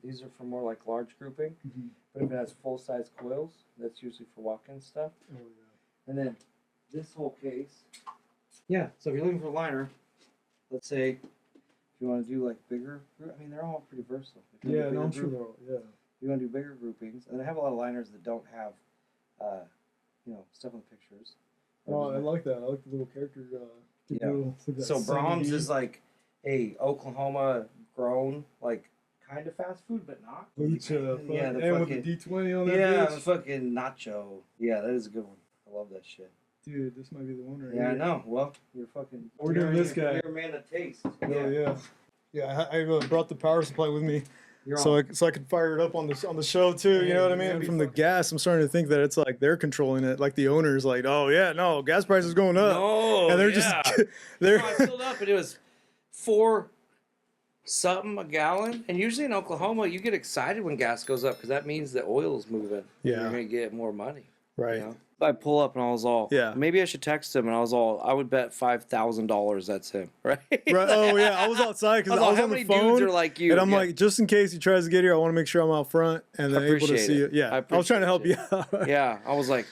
These are for more like large grouping, but if it has full-size coils, that's usually for walk-in stuff. Oh, yeah. And then this whole case, yeah, so if you're looking for a liner, let's say if you want to do like bigger, I mean, they're all pretty versatile. Yeah, no, I'm sure they're all, yeah. You want to do bigger groupings, and I have a lot of liners that don't have, stuff on the pictures. Oh, I like that. I like the little character. So Brahms is like a Oklahoma grown, like, kind of fast food, but not. Yeah, with the D20 on that. Yeah, the fucking nacho. Yeah, that is a good one. I love that shit. Dude, this might be the one right here. Yeah, I know. Well, you're fucking. We're doing this guy. You're a man of taste. Oh, yeah. Yeah, I brought the power supply with me. So I could fire it up on the show too, you know what I mean? From the gas, I'm starting to think that it's like they're controlling it, like the owner's like, oh yeah, no, gas price is going up. No, and they're I filled up and it was $4 something a gallon, and usually in Oklahoma you get excited when gas goes up because that means the oil's moving. Yeah, you're gonna get more money. Right. You know? I pull up and I was all, maybe I should text him, and I was all, I would bet $5,000 that's him, right? Right. Oh yeah, I was outside because I was on the phone. Dudes are like you? And I'm like, just in case he tries to get here, I want to make sure I'm out front and then able to see you. Yeah, I was trying to help you out. Yeah, I was like,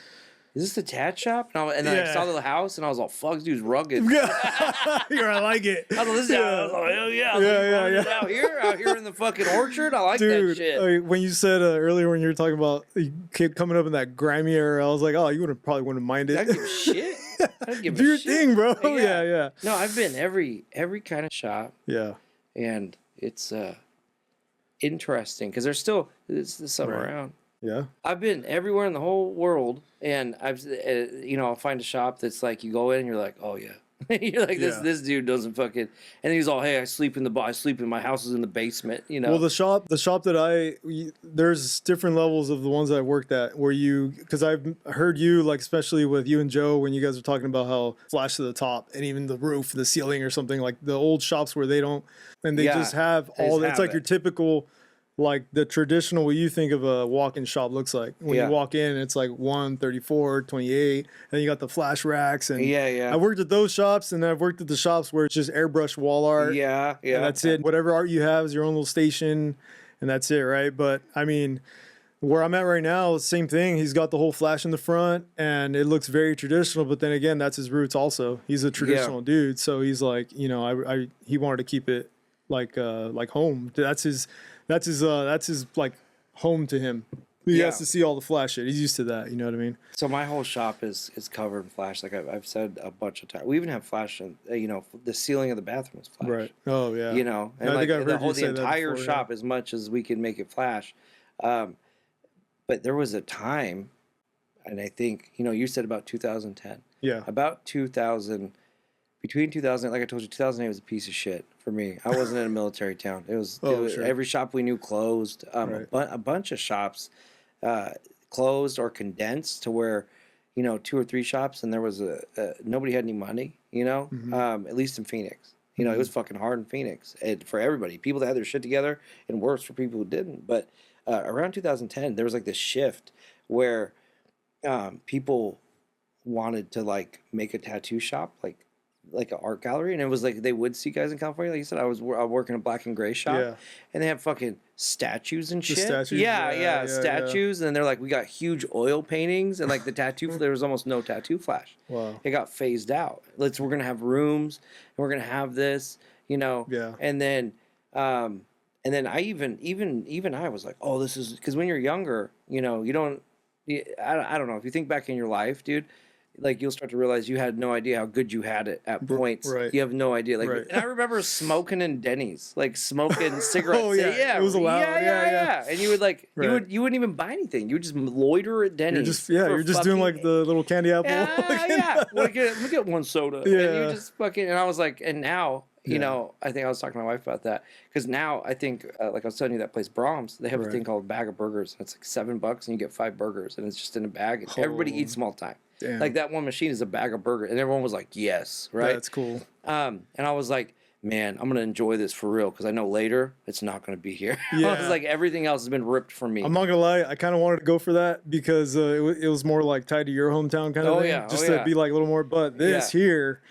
is this the tat shop? And then I saw the house, and I was all, fuck, this dude's rugged. I like it. I was like, hell yeah. Out here in the fucking orchard. I like that shit. When you said earlier when you were talking about you kept coming up in that grimy era, I was like, oh, you probably wouldn't mind it. I give a shit. I give Do your thing, bro. Yeah. No, I've been every kind of shop. Yeah. And it's interesting because there's still some around. Yeah, I've been everywhere in the whole world, and I've I'll find a shop that's like you go in and you're like, oh yeah, you're like this dude doesn't fucking, and he's all, hey, I sleep in my house is in the basement, you know. Well, the shop that there's different levels of the ones that I worked at where because I've heard you, like especially with you and Joe when you guys were talking about how flash to the top and even the roof, the ceiling or something, like the old shops where they don't, and they just have all. It's like your typical. Like the traditional, what you think of a walk-in shop looks like. When you walk in, it's like 134, 28, and you got the flash racks. And I worked at those shops, and I've worked at the shops where it's just airbrush wall art. Yeah. And that's it. Whatever art you have is your own little station, and that's it, right? But I mean, where I'm at right now, same thing. He's got the whole flash in the front, and it looks very traditional. But then again, that's his roots also. He's a traditional dude, so he's like, he wanted to keep it like home. That's his like home to him. He has to see all the flash shit. He's used to that. You know what I mean? So my whole shop is covered in flash. Like I've said a bunch of times. We even have flash. The ceiling of the bathroom is flash. Right. Oh yeah. And the entire shop, as much as we can make it flash. But there was a time, and I think you said about 2010. Yeah. About 2000. Between 2000, like I told you, 2008 was a piece of shit for me. I wasn't in a military town. It was, every shop we knew closed. A bunch of shops closed or condensed to where, 2 or 3 shops, and there was nobody had any money. At least in Phoenix. It was fucking hard in Phoenix for everybody. People that had their shit together, and worse for people who didn't. But around 2010, there was like this shift where people wanted to like make a tattoo shop, like an art gallery, and it was like they would see guys in California. Like you said, I work in a black and gray shop, and they have fucking statues and shit. Statues, statues, and then they're like, we got huge oil paintings, and like the tattoo, there was almost no tattoo flash. Wow, it got phased out. We're gonna have rooms, and we're gonna have this, and then I even I was like, oh, this is because when you're younger, you don't. I don't know if you think back in your life, dude. Like you'll start to realize you had no idea how good you had it at points. Right. You have no idea. And I remember smoking in Denny's, like smoking cigarettes. Oh yeah, it was allowed. Yeah. And you would you wouldn't even buy anything. You would just loiter at Denny's. You're just doing like the little candy apple. Yeah. Let me get one soda. Yeah. And you just and I was like, and now. I think I was talking to my wife about that because now I think, like I was telling you, that place Brahms, they have a thing called a bag of burgers. And it's like $7 and you get 5 burgers, and it's just in a bag. And everybody eats them all the time. Damn. Like that one machine is a bag of burgers, and everyone was like, "Yes, right." That's cool. And I was like, "Man, I'm gonna enjoy this for real because I know later it's not gonna be here." Yeah. I was like, everything else has been ripped from me. I'm not gonna lie, I kind of wanted to go for that because it was more like tied to your hometown kind of thing. To be like a little more. But this here.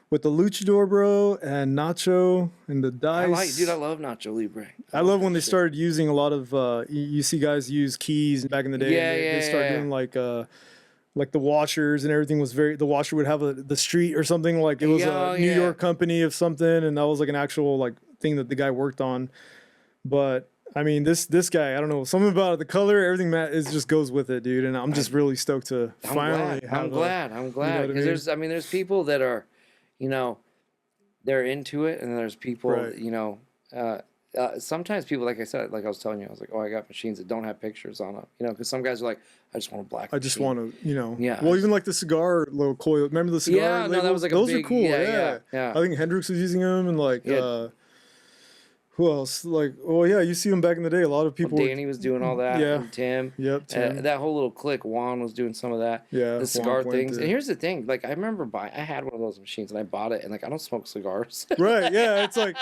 with the Luchador, bro, and Nacho and the dice. I love Nacho Libre. I love when they started using a lot of. You see guys use keys back in the day. They start doing like the washers and everything was very. The washer would have the street or something like it was a New York company of something, and that was like an actual like thing that the guy worked on. But I mean, this guy, I don't know, something about it, the color, everything just goes with it, dude. And I'm just really stoked to finally have. I'm glad because there's people that are, they're into it, and there's people, sometimes people, like I said, like I was telling you, I was like, oh, I got machines that don't have pictures on them, because some guys are like, I just want a black. I just want to, Well, even like the cigar little coil. Remember the cigar? Yeah, no, that was like those are cool. Yeah. I think Hendrix was using them, and like. Who else? Like, you see them back in the day. A lot of people. Danny was doing all that. Yeah. And Tim. Yep. Tim. That whole little clique. Juan was doing some of that. Yeah. The cigar things. And here's the thing. Like, I remember I had one of those machines and I bought it, and like, I don't smoke cigars. Right. Yeah. It's like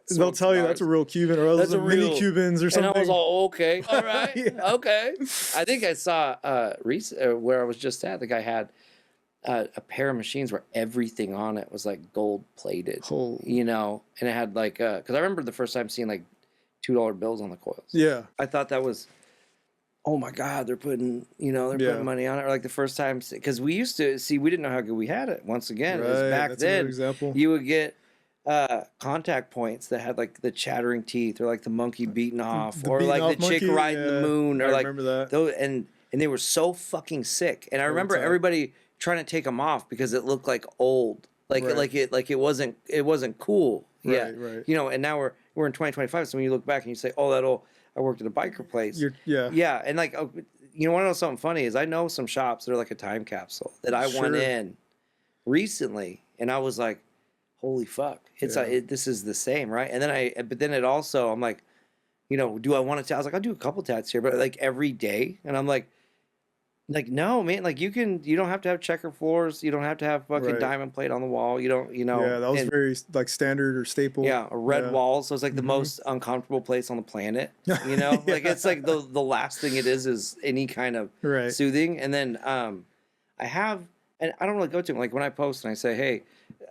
they'll tell you that's a real Cuban, or those are mini Cubans or something. And I was all okay. All right. Okay. I think I saw where I was just at. The guy had a pair of machines where everything on it was like gold plated, and it had like, cause I remember the first time seeing like $2 bills on the coils. Yeah. I thought that was, oh my God, they're putting money on it. Or like the first time, cause we used to see, we didn't know how good we had it. Once again, it was back then, you would get contact points that had like the chattering teeth or like the monkey beating off or like the chick riding the moon or like those, and they were so fucking sick. And I remember everybody trying to take them off because it looked like old, it wasn't cool. Right. And now we're in 2025. So when you look back and you say, oh, that old, I worked at a biker place. Yeah. And like, you want to know something funny is I know some shops that are like a time capsule that I went in recently and I was like, holy fuck, it's this is the same, right? And then but then it also, I'm like, do I want to? I was like, I'll do a couple tats here, but like every day, and I'm like, no, man, like you don't have to have checker floors, you don't have to have fucking diamond plate on the wall, you don't, Yeah, that was very like standard or staple. Yeah, a red wall, so it's like the most uncomfortable place on the planet, like it's like the last thing it is any kind of soothing. And then I have, and I don't really go to them, like when I post and I say, hey,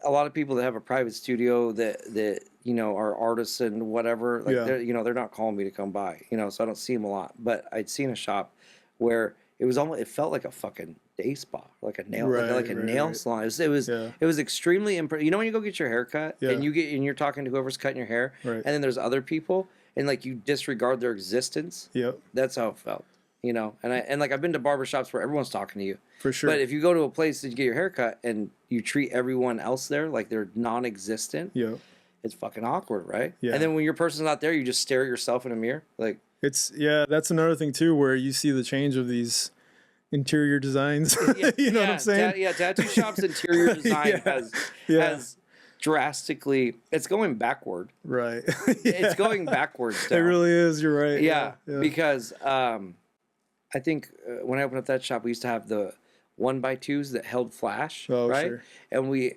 a lot of people that have a private studio that are artists and whatever, like they're not calling me to come by, so I don't see them a lot. But I'd seen a shop where it felt like a fucking day spa, like a nail, like a nail salon. It was extremely impressive. When you go get your hair cut and you're talking to whoever's cutting your hair, and then there's other people and like you disregard their existence. Yep. That's how it felt. And like I've been to barbershops where everyone's talking to you. For sure. But if you go to a place that you get your hair cut and you treat everyone else there like they're non-existent, it's fucking awkward, right? Yeah. And then when your person's not there, you just stare at yourself in a mirror, like. That's another thing too, where you see the change of these interior designs. You know what I'm saying? Tattoo shop's interior design has drastically. It's going backward. Right. It's going backwards. It really is. You're right. Yeah. Because I think when I opened up that shop, we used to have the 1x2s that held flash, right? Sure. And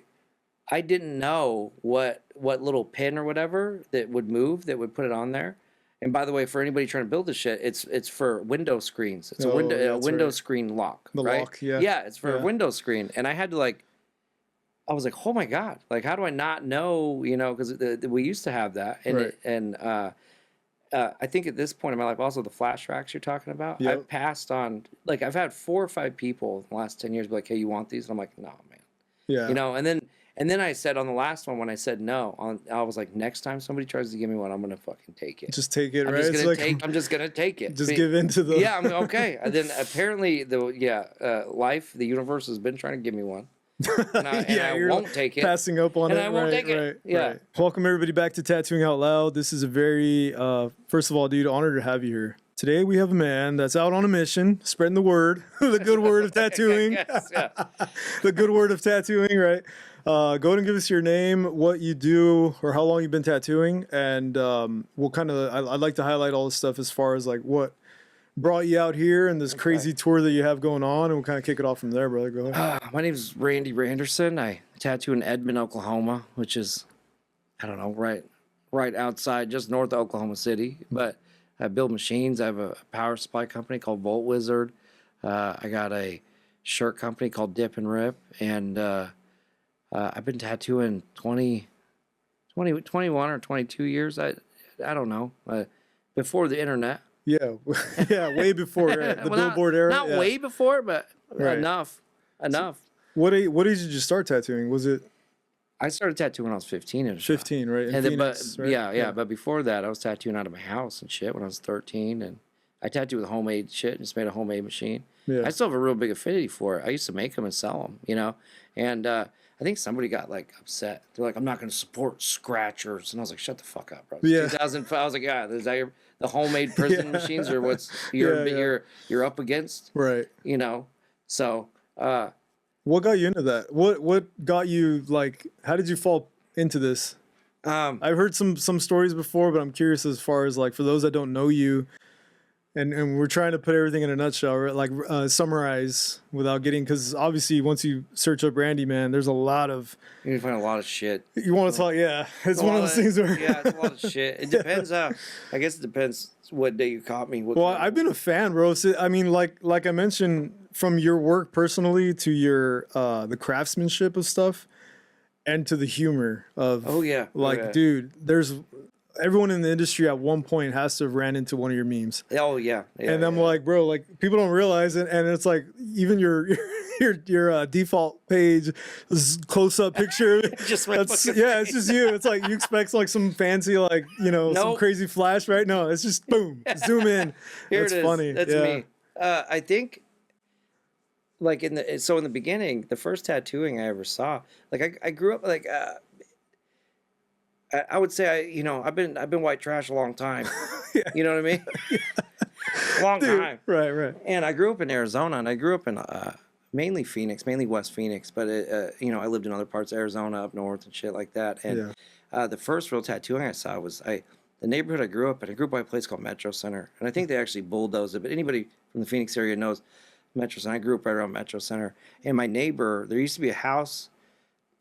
I didn't know what little pin or whatever that would move that would put it on there. And by the way, for anybody trying to build this shit, it's for window screens. It's a window screen lock. The right? lock, yeah. Yeah, it's for a window screen. And I had to I was like, oh my God, like how do I not know? Because we used to have that, and I think at this point in my life, also the flash racks you're talking about. I've passed on, like I've had 4 or 5 people in the last 10 years be like, hey, you want these? And I'm like, no, man. Yeah. And then I said on the last one, when I said no, I was like, next time somebody tries to give me one, I'm going to fucking take it. Just take it, I'm right? I'm just going to take it. Just give in to the... Yeah, I'm okay. And then apparently, life, the universe has been trying to give me one. And I won't take it. Passing up on it. And I won't take it. Right. Welcome everybody back to Tattooing Out Loud. This is a very, first of all, dude, honored to have you here. Today we have a man that's out on a mission, spreading the word, the good word of tattooing. The good word of tattooing, right? Go ahead and give us your name, what you do, or how long you've been tattooing, and we'll I'd like to highlight all this stuff as far as like what brought you out here and this crazy tour that you have going on, and we'll kind of kick it off from there, brother. Go ahead. My name is Randy Randerson. I tattoo in Edmond, Oklahoma, which is, I don't know, right outside, just north of Oklahoma City. But I build machines. I have a power supply company called Volt Wizard. I got a shirt company called Dip and Rip, and I've been tattooing 21 or 22 years. I don't know. Before the internet. Yeah, yeah, way before the billboard era. Not way before, but enough. What age did you start tattooing? Was it? I started tattooing when I was 15. In a 15, shop. Right? In Phoenix, right? Yeah. But before that, I was tattooing out of my house and shit when I was 13, and I tattooed with homemade shit and just made a homemade machine. Yeah. I still have a real big affinity for it. I used to make them and sell them, you know. And I think somebody got like upset. They're like, "I'm not going to support scratchers," and I was like, "Shut the fuck up, bro." Yeah. 2005. I was like, "Yeah, is that the homemade prison machines, or what's you're up against?" Right. You know. So. What got you into that? What got you like? How did you fall into this? I've heard some stories before, but I'm curious as far as like for those that don't know you, and we're trying to put everything in a nutshell, right? Like summarize without getting, because obviously once you search up Randy, man, there's a lot of you can find a lot of shit. You want to talk? Yeah, it's one of those things where it's a lot of shit. It depends. I guess it depends what day you caught me. Well, I've been a fan, bro. So, I mean, like I mentioned, from your work personally to your the craftsmanship of stuff, and to the humor of dude, there's everyone in the industry at one point has to have ran into one of your memes. Oh yeah. And I'm like, bro, like people don't realize it, and it's like even your default page, this close up picture. It's just you. It's like you expect like some fancy some crazy flash, right? No, it's just boom, zoom in. Here it is. Funny. That's me. I think. Like in the beginning, the first tattooing I ever saw, like I grew up like I would say I've been white trash a long time. You know what I mean? Long time. Right. And I grew up in Arizona, and I grew up in mainly Phoenix, mainly West Phoenix, but I lived in other parts of Arizona up north and shit like that. And the first real tattooing I saw was the neighborhood I grew up in. I grew up by a place called Metro Center, and I think they actually bulldozed it. But anybody from the Phoenix area knows Metro Center. I grew up right around Metro Center, and my neighbor, there used to be a house,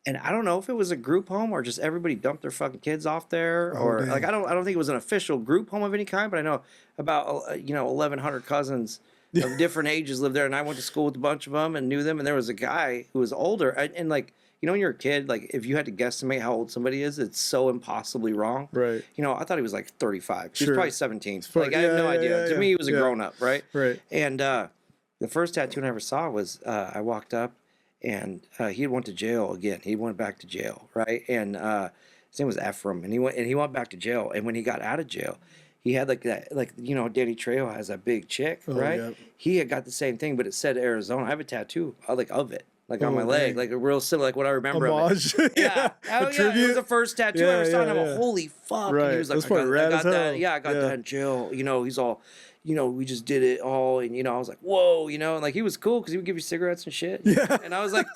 and I don't know if it was a group home or just everybody dumped their fucking kids off there, or like I don't think it was an official group home of any kind, but I know about 1,100 cousins of different ages lived there, and I went to school with a bunch of them and knew them. And there was a guy who was older, and like when you're a kid, like if you had to guesstimate how old somebody is, it's so impossibly wrong. Right. I thought he was like 35. He Sure. was probably 17. Like I have no idea. To me, he was a grown up, right? Right. And the first tattoo I ever saw was I walked up, and he went to jail again. He went back to jail, right? And his name was Ephraim, and he went back to jail. And when he got out of jail, he had like that, Danny Trejo has that big chick, right? Yeah. He had got the same thing, but it said Arizona. I have a tattoo of it. Like on my leg, like a real similar, like what I remember Homage. of it. Yeah. Oh, yeah. It was the first tattoo I ever saw, and I'm like, holy fuck. Right. And he was like, I got that. Yeah, I got that in jail. He's all, we just did it all. And, I was like, whoa, and like he was cool because he would give you cigarettes and shit. Yeah. And I was like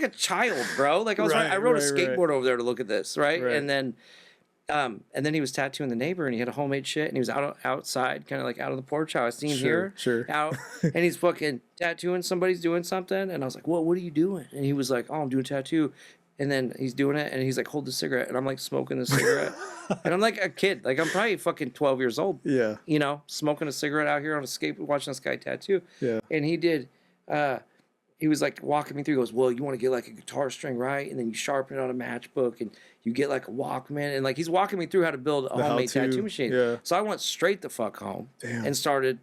a child, bro. Like I rode a skateboard over there to look at this, right? And then he was tattooing the neighbor, and he had a homemade shit, and he was outside, kind of like out on the porch, how I seen here. Sure. Out, and he's fucking tattooing, somebody's doing something, and I was like, what are you doing? And he was like, oh, I'm doing a tattoo. And then he's doing it, and he's like, hold the cigarette, and I'm like smoking the cigarette. And I'm like a kid, like I'm probably fucking 12 years old. Yeah. Smoking a cigarette out here on a skateboard, watching this guy tattoo. Yeah. And he did, he was like walking me through. He goes, well, you want to get like a guitar string, right? And then you sharpen it on a matchbook, and you get like a Walkman. And like he's walking me through how to build a homemade tattoo machine. Yeah. So I went straight the fuck home and started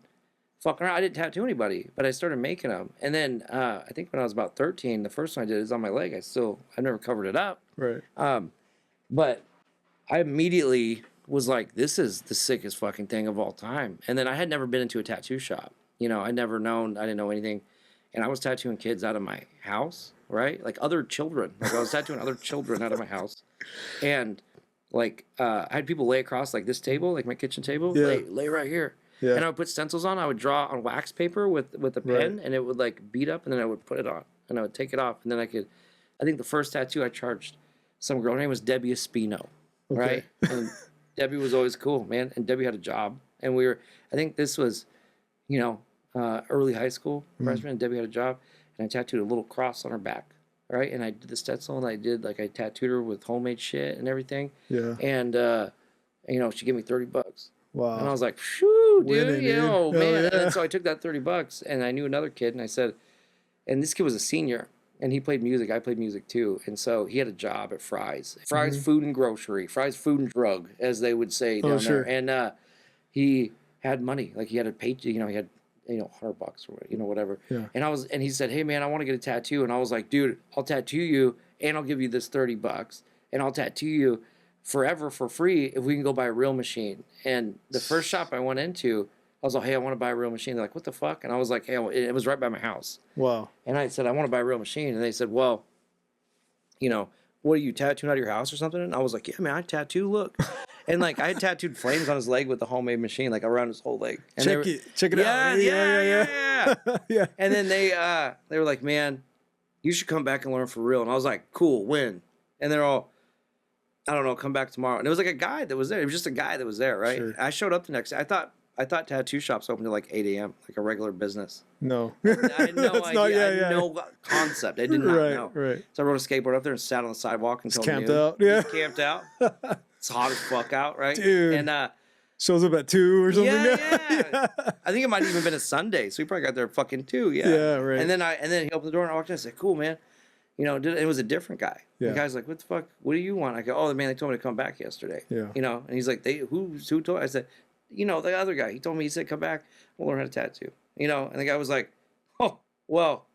fucking around. I didn't tattoo anybody, but I started making them. And then I think when I was about 13, the first one I did is on my leg. I've never covered it up. Right. But I immediately was like, this is the sickest fucking thing of all time. And then I had never been into a tattoo shop. I'd never known, I didn't know anything. And I was tattooing kids out of my house, right? Like other children. Like I was tattooing other children out of my house. And like I had people lay across like this table, like my kitchen table, lay right here. Yeah. And I would put stencils on. I would draw on wax paper with a pen, and it would like beat up, and then I would put it on, and I would take it off, and then I think the first tattoo I charged some girl, her name was Debbie Espino, right? And Debbie was always cool, man. And Debbie had a job, and I think this was, early high school freshman, and Debbie had a job, and I tattooed a little cross on her back, right? And I did the stencil, and I tattooed her with homemade shit and everything. Yeah. And she gave me $30. Wow. And I was like, "Phew, dude, Winning, man!" Yeah. And then so I took that $30, and I knew another kid, and I said, and this kid was a senior, and he played music. I played music too. And so he had a job at Fry's. Fry's Food and Grocery. Fry's Food and Drug, as they would say down there. And he had money. Like he had a pay, he had, $100 or whatever. Yeah. And he said, hey man, I want to get a tattoo. And I was like, dude, I'll tattoo you and I'll give you this $30 and I'll tattoo you forever for free if we can go buy a real machine. And the first shop I went into, I was like, hey, I want to buy a real machine. They're like, what the fuck? And I was like, hey, it was right by my house. Wow. And I said, I want to buy a real machine. And they said, well, what are you, tattooing out of your house or something? And I was like, yeah, man, I tattoo, look. And like I had tattooed flames on his leg with the homemade machine, like around his whole leg. And check it out. Yeah. Yeah. And then they were like, man, you should come back and learn for real. And I was like, cool, when? And they're all, I don't know, come back tomorrow. And it was like a guy that was there. It was just a guy that was there, right? Sure. I showed up the next day. I thought tattoo shops opened at like 8 a.m., like a regular business. No. I had no idea. I had no concept. I did not know. Right. So I rode a skateboard up there and sat on the sidewalk until camped noon. out. Yeah. Just camped out. It's hot as fuck out, right? Dude. And shows up at 2 or something. Yeah. I think it might have even been a Sunday, so he probably got there fucking 2. Yeah. Yeah, right. And then he opened the door and I walked in. I said, cool, man. It was a different guy. Yeah. The guy's like, what the fuck? What do you want? I go, oh, man, they told me to come back yesterday. Yeah. And he's like, who told? I said, the other guy. He told me, he said, come back, we'll learn how to tattoo. And the guy was like, oh, well,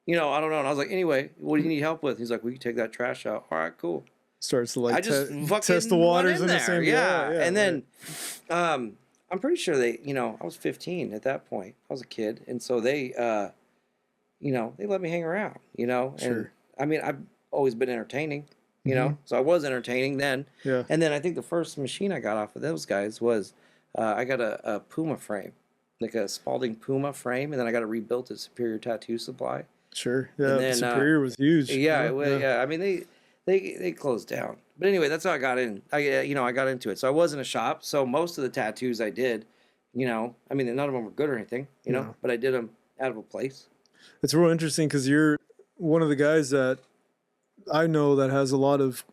I don't know. And I was like, anyway, what do you need help with? He's like, well, you take that trash out. All right, cool. Starts to like I just test the waters in the same. Yeah. And then I'm pretty sure I was 15 at that point. I was a kid. And so they let me hang around, and sure. I mean, I've always been entertaining, so I was entertaining then. Yeah. And then I think the first machine I got off of those guys was, I got a Puma frame, like a Spalding Puma frame, and then I got it rebuilt at Superior Tattoo Supply. Sure. Yeah. Then, Superior was huge. Yeah. I mean, they closed down. But anyway, that's how I got in. I got into it. So I was in a shop. So most of the tattoos I did, I mean, none of them were good or anything, but I did them out of a place. It's real interesting because you're one of the guys that I know that has a lot of,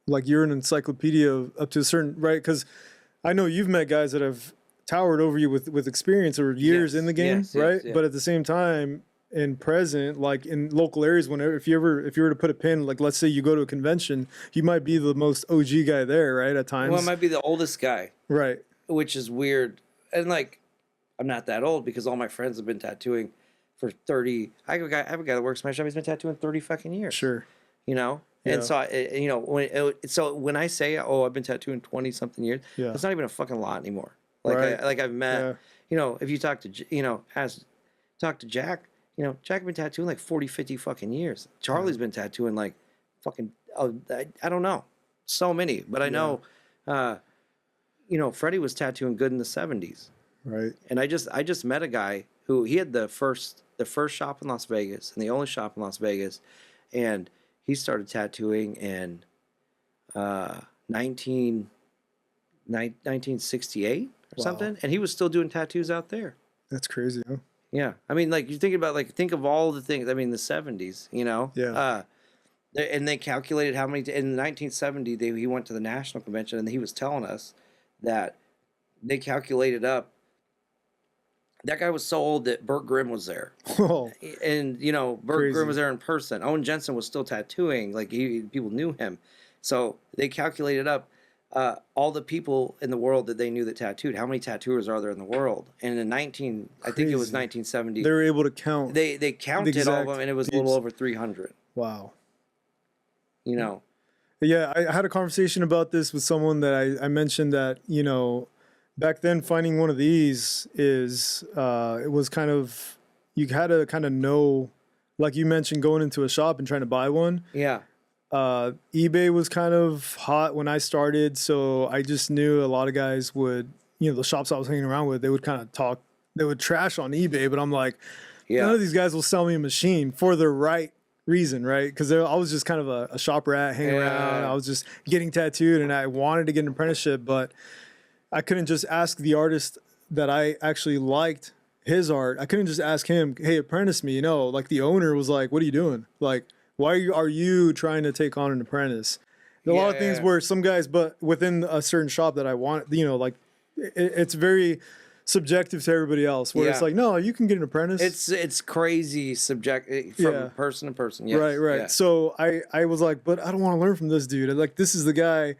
like, you're an encyclopedia up to a certain, right? Because I know you've met guys that have towered over you with experience or years in the game, right? Yes. But at the same time, in present, like in local areas, if you were to put a pin, like let's say you go to a convention, you might be the most OG guy there, right? At times. Well, I might be the oldest guy. Right. Which is weird. And like, I'm not that old because all my friends have been tattooing for 30. I have a guy that works in my shop. He's been tattooing 30 fucking years. Sure. And so when I say, oh, I've been tattooing 20 something years, it's not even a fucking lot anymore. Like I've met, if you talk to, talk to Jack, Jack been tattooing like 40, 50 fucking years. Charlie's been tattooing like fucking, I don't know, so many, but I know, Freddie was tattooing good in the 70s. Right. And I just met a guy who, he had the first shop in Las Vegas and the only shop in Las Vegas. And he started tattooing in 1968 or something. And he was still doing tattoos out there. That's crazy, huh? Yeah. I mean, like, you think about, like, think of all the things, I mean, the 70s, Yeah. And they calculated how many, in 1970, he went to the national convention and he was telling us that they calculated up, that guy was so old that Burt Grimm was there. Oh, and, Burt Grimm was there in person. Owen Jensen was still tattooing. Like, people knew him. So they calculated up all the people in the world that they knew that tattooed. How many tattooers are there in the world? And in I think it was 1970. They were able to count. They counted all of them, and it was a little over 300. Wow. Yeah, I had a conversation about this with someone that I mentioned that, back then finding one of these is, it was kind of, you had to kind of know, like you mentioned, going into a shop and trying to buy one. Yeah. eBay was kind of hot when I started, so I just knew a lot of guys would, the shops I was hanging around with, they would kind of talk, they would trash on eBay, but I'm like, none of these guys will sell me a machine for the right reason, right? Because I was just kind of a shop rat hanging around. I was just getting tattooed and I wanted to get an apprenticeship, but I couldn't just ask the artist that I actually liked his art. I couldn't just ask him, hey, apprentice me, like the owner was like, what are you doing? Like, why are you trying to take on an apprentice? A lot of things where some guys, but within a certain shop that I want, like it's very, subjective to everybody else. Where it's like, no, you can get an apprentice. It's crazy subject from person to person. Yes. Right. Yeah. So I was like, but I don't want to learn from this dude. Like, this is the guy.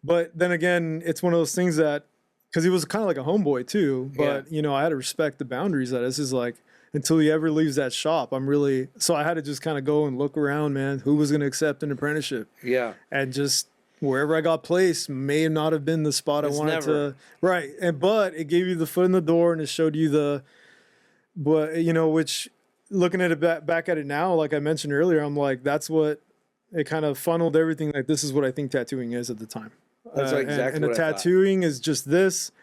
But then again, it's one of those things that, because he was kind of like a homeboy too, but you know, I had to respect the boundaries that this is like, until he ever leaves that shop, so I had to just kind of go and look around, man, who was going to accept an apprenticeship. Yeah. And just wherever I got placed may not have been the spot I wanted to. Right. But it gave you the foot in the door, and it showed you which looking at it back at it now, like I mentioned earlier, I'm like, that's what it kind of funneled everything. Like, this is what I think tattooing is at the time. That's exactly and the tattooing is just this.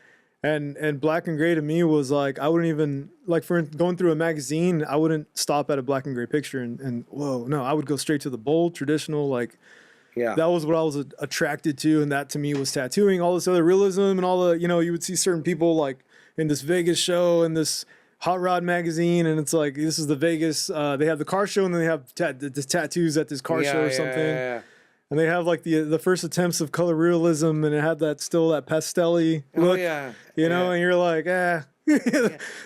And black and gray to me was like, I wouldn't even, like, for going through a magazine, I wouldn't stop at a black and gray picture and whoa, no, I would go straight to the bold, traditional, like, that was what I was attracted to. And that to me was tattooing, all this other realism and all the, you would see certain people like in this Vegas show and this Hot Rod magazine. And it's like, this is the Vegas, they have the car show and then they have the tattoos at this car show or something. Yeah. And they have like the first attempts of color realism, and it had that pastel-y look. You know, and you're like,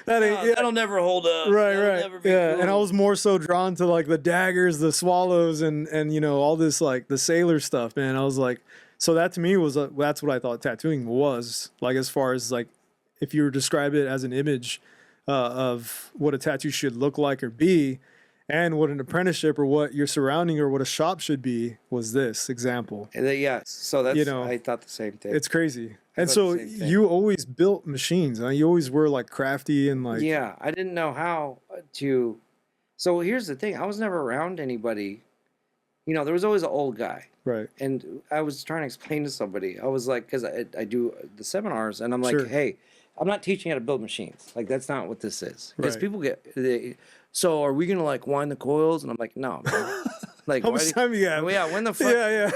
that'll never hold up. Right. Never be cool. And I was more so drawn to like the daggers, the swallows, and all this like the sailor stuff, man. I was like, so that to me was that's what I thought tattooing was like, as far as like if you were to describe it as an image of what a tattoo should look like or be. And what an apprenticeship or what your surrounding or what a shop should be was this example. And so that's, I thought the same thing. It's crazy. And so you always built machines. Huh? You always were like crafty and like. Yeah, I didn't know how to. So here's the thing. I was never around anybody. There was always an old guy. Right. And I was trying to explain to somebody. I was like, because I do the seminars, and I'm like, hey, I'm not teaching how to build machines. Like, that's not what this is. Because people so are we going to like wind the coils? And I'm like, no, man. Like, how much time you got? Well, when the fuck? Yeah.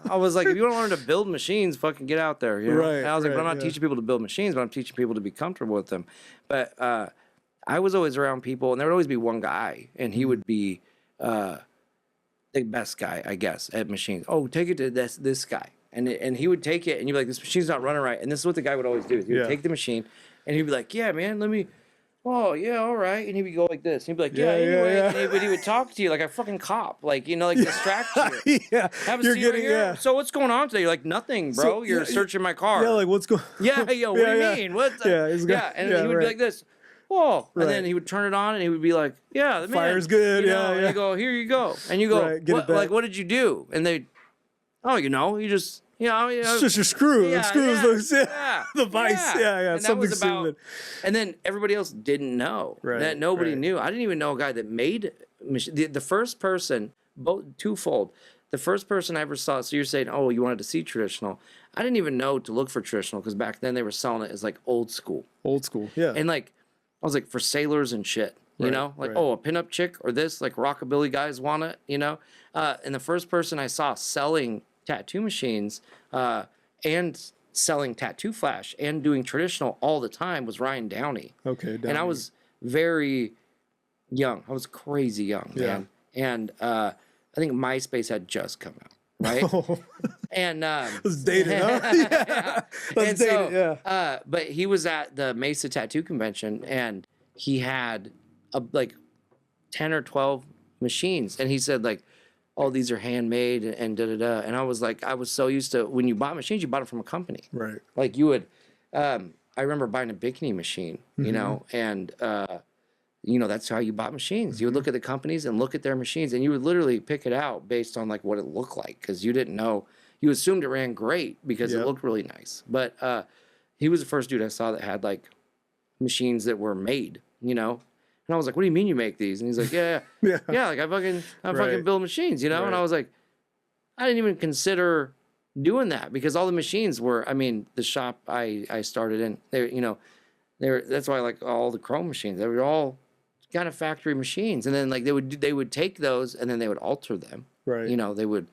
I was like, if you want to learn to build machines, fucking get out there. Right. And I was like, but I'm not teaching people to build machines, but I'm teaching people to be comfortable with them. But I was always around people, and there would always be one guy, and he would be the best guy, I guess, at machines. Oh, take it to this guy. And he would take it, and you'd be like, this machine's not running right. And this is what the guy would always do. He would take the machine, and he'd be like, yeah, man, oh, yeah, all right. And he would go like this. He'd be like, anyway. And he would talk to you like a fucking cop, like, like distract you. Have a seat right here. So what's going on today? You're like, nothing, bro. So, You're searching my car. Yeah, like, what's going on? Yeah, yo, what do you mean? What? And he would be like this. Oh, and then he would turn it on, and he would be like, yeah, the fire's good. And you go, here you go. And you go, what did you do? And they, you just... it's just your screw. The screws, the vice. And something stupid. And then everybody else didn't know. That nobody knew. I didn't even know a guy that made the first person, twofold. The first person I ever saw. So you're saying, oh, you wanted to see traditional. I didn't even know to look for traditional because back then they were selling it as like old school. Old school, yeah. And like I was like for sailors and shit. A pinup chick or this like rockabilly guys want it. And the first person I saw selling tattoo machines and selling tattoo flash and doing traditional all the time was Ryan Downey. Okay, Downey. And I was very young. I was crazy young, man. And I think MySpace had just come out, right? And let's date it, huh? Let's date it, but he was at the Mesa Tattoo Convention, and he had like 10 or 12 machines, and he said like, oh, these are handmade and da-da-da. And I was like, I was so used to, when you bought machines, you bought them from a company. Right. Like you would, I remember buying a bikini machine, and, that's how you bought machines. You would look at the companies and look at their machines, and you would literally pick it out based on like what it looked like, because you didn't know, you assumed it ran great because it looked really nice. But he was the first dude I saw that had like machines that were made, And I was like, what do you mean you make these? And he's like, yeah, like I fucking build machines, And I was like, I didn't even consider doing that because all the machines were, the shop I started in, that's why I like all the chrome machines. They were all kind of factory machines. And then like they would take those and then they would alter them. Right. They would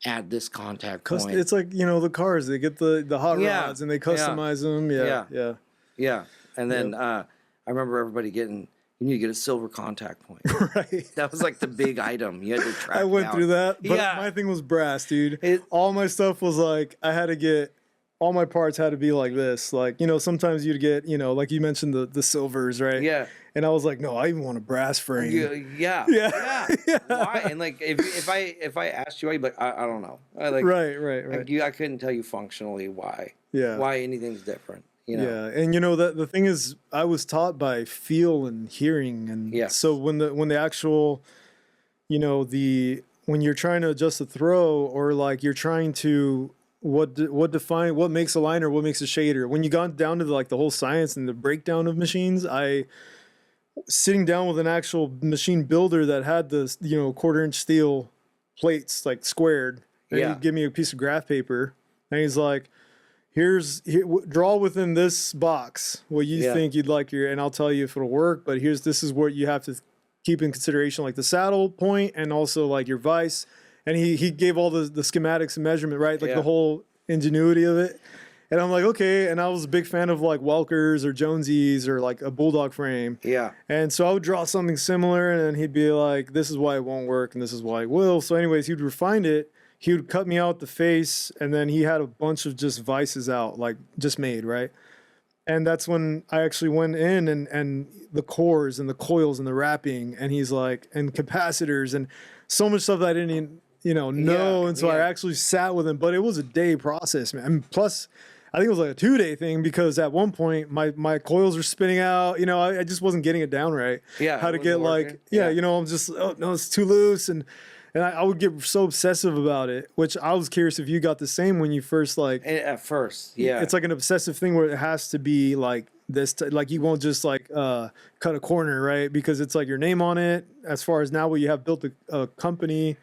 add this contact point. It's like, the cars, they get the hot rods and they customize them. Yeah. And then I remember everybody you need to get a silver contact point. Right. That was like the big item. You had to track I went through that, but my thing was brass, dude. All my stuff was like, I had to get all my parts had to be like this. Like, you know, sometimes you'd get, you know, like you mentioned the silvers, right? Yeah. And I was like, no, I even want a brass frame. Yeah. Yeah. Why? And like, if I asked you, I'd be like, I don't know. Right. I couldn't tell you functionally why. Yeah. Why anything's different. You know? Yeah, and you know that the thing is, I was taught by feel and hearing, and so when the actual, you know, when you're trying to adjust the throw, or like you're trying to what makes a liner, what makes a shader. When you got down to like the whole science and the breakdown of machines, sitting down with an actual machine builder that had the, you know, 1/4 inch steel plates like squared, and he'd give me a piece of graph paper, and he's like, draw within this box what you think you'd like and I'll tell you if it'll work, but this is what you have to keep in consideration, like the saddle point and also like your vise. And he gave all the schematics and measurement, right? Like the whole ingenuity of it. And I'm like, okay. And I was a big fan of like Welkers or Jonesies or like a Bulldog frame. Yeah. And so I would draw something similar, and then he'd be like, this is why it won't work and this is why it will. So anyways, he'd refine it. He would cut me out the face, and then he had a bunch of just vices out, like just made, right? And that's when I actually went in and the cores and the coils and the wrapping, and he's like, and capacitors and so much stuff that I didn't even, you know. And so I actually sat with him, but it was a day process, man. And plus, I think it was like a 2-day thing, because at one point my coils were spinning out, you know, I just wasn't getting it down right. Yeah. How to get like, you know, I'm just, oh no, it's too loose. And I would get so obsessive about it, which I was curious if you got the same when you first like. At first, yeah. It's like an obsessive thing where it has to be like this, like you won't just like cut a corner, right? Because it's like your name on it. As far as now, where you have built a company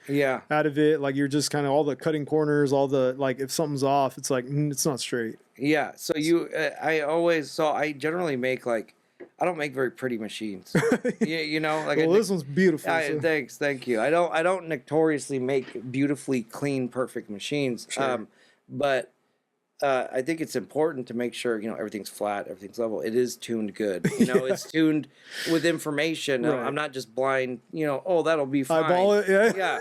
out of it, like you're just kind of all the cutting corners, all the like if something's off, it's like it's not straight. Yeah. So I generally make like. I don't make very pretty machines. You know, like well, this one's beautiful. So. Thank you. I don't notoriously make beautifully clean, perfect machines. Sure. But I think it's important to make sure, you know, everything's flat, everything's level. It is tuned good. You know, it's tuned with information. Right. I'm not just blind. You know, oh, that'll be fine. Eyeball it, yeah.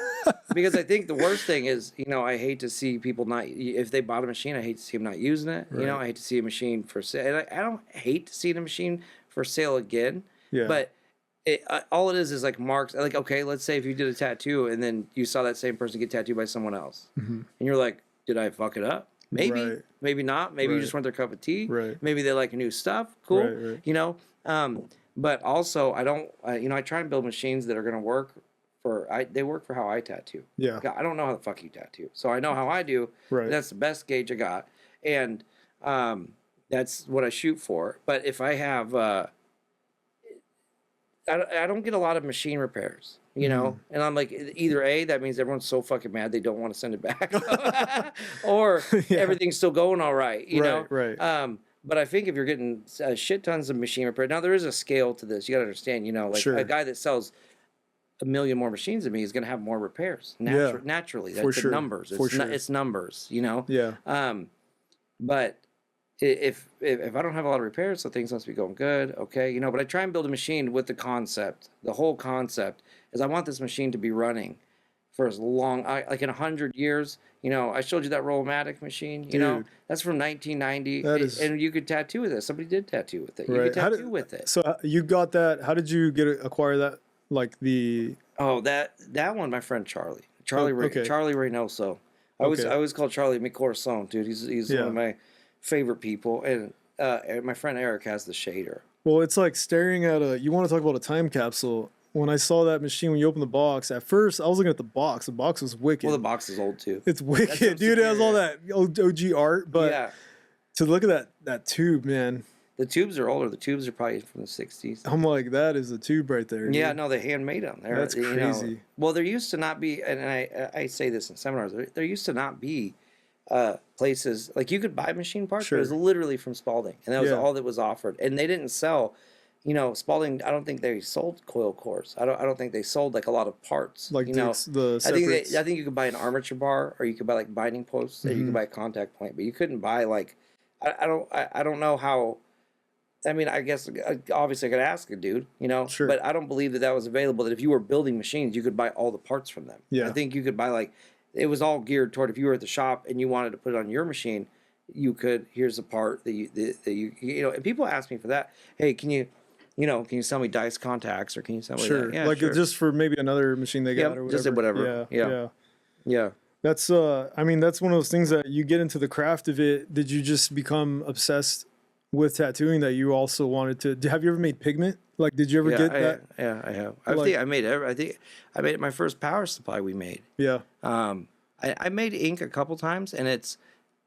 Because I think the worst thing is, you know, I hate to see people not. If they bought a machine, I hate to see them not using it. Right. You know, I hate to see a machine for sale. And I don't hate to see a machine for sale again, but all it is like marks. Like, okay, let's say if you did a tattoo and then you saw that same person get tattooed by someone else, and you're like, did I fuck it up? Maybe, maybe not. Maybe you just weren't their cup of tea. Right. Maybe they like new stuff. Cool. You know. But also, I don't. You know, I try and build machines that are going to work they work for how I tattoo. Yeah. I don't know how the fuck you tattoo, so I know how I do. Right. That's the best gauge I got, and that's what I shoot for. But if I have, I don't get a lot of machine repairs, you know, and I'm like, either A, that means everyone's so fucking mad they don't want to send it back, or everything's still going all right, you know? Right. But I think if you're getting shit tons of machine repair, now there is a scale to this. You got to understand, you know, like a guy that sells 1 million more machines than me is going to have more repairs naturally. That's the numbers. It's numbers, you know? Yeah. But if I don't have a lot of repairs, so things must be going good, okay, you know. But I try and build a machine with the concept. The whole concept is I want this machine to be running for as long, like in 100 years. You know, I showed you that Rollmatic machine. You know, that's from 1990, and you could tattoo with it. Somebody did tattoo with it. You could tattoo with it. So you got that? How did you acquire that? Like the that one, my friend Charlie Reynoso. I always call Charlie mi corazón, dude. He's one of my favorite people, and my friend Eric has the shader. Well, it's like staring at you want to talk about a time capsule. When I saw that machine, when you open the box, at first I was looking at the box. The box was wicked. Well, the box is old too. It's wicked, dude. It has all that OG art, but to look at that tube, man. The tubes are older. The tubes are probably from the 60s. I'm like, that is a tube right there. Dude. Yeah, no, they handmade them. That's crazy. You know, well, there used to not be, and I say this in seminars, there used to not be places, like you could buy machine parts, but it was literally from Spalding, and that was all that was offered. And they didn't sell, you know, Spalding, I don't think they sold coil cores. I don't think they sold like a lot of parts. Like, you know, the separates. I think you could buy an armature bar, or you could buy like binding posts, or you could buy a contact point, but you couldn't buy like, I don't know how. I mean, I guess obviously I could ask a dude, you know, but I don't believe that was available. That if you were building machines, you could buy all the parts from them. Yeah. I think you could buy it was all geared toward if you were at the shop and you wanted to put it on your machine, here's a part that you know, and people ask me for that. Hey, can you sell me dice contacts, or can you sell me Sure. that? Yeah, Like sure. just for maybe another machine they got or whatever. Just say whatever. Yeah. That's I mean, that's one of those things that you get into the craft of it. Did you just become obsessed with tattooing that you also wanted to? Have you ever made pigment? Like, did you ever get that? Yeah, I have. I think I made my first power supply we made. Yeah. I made ink a couple times, and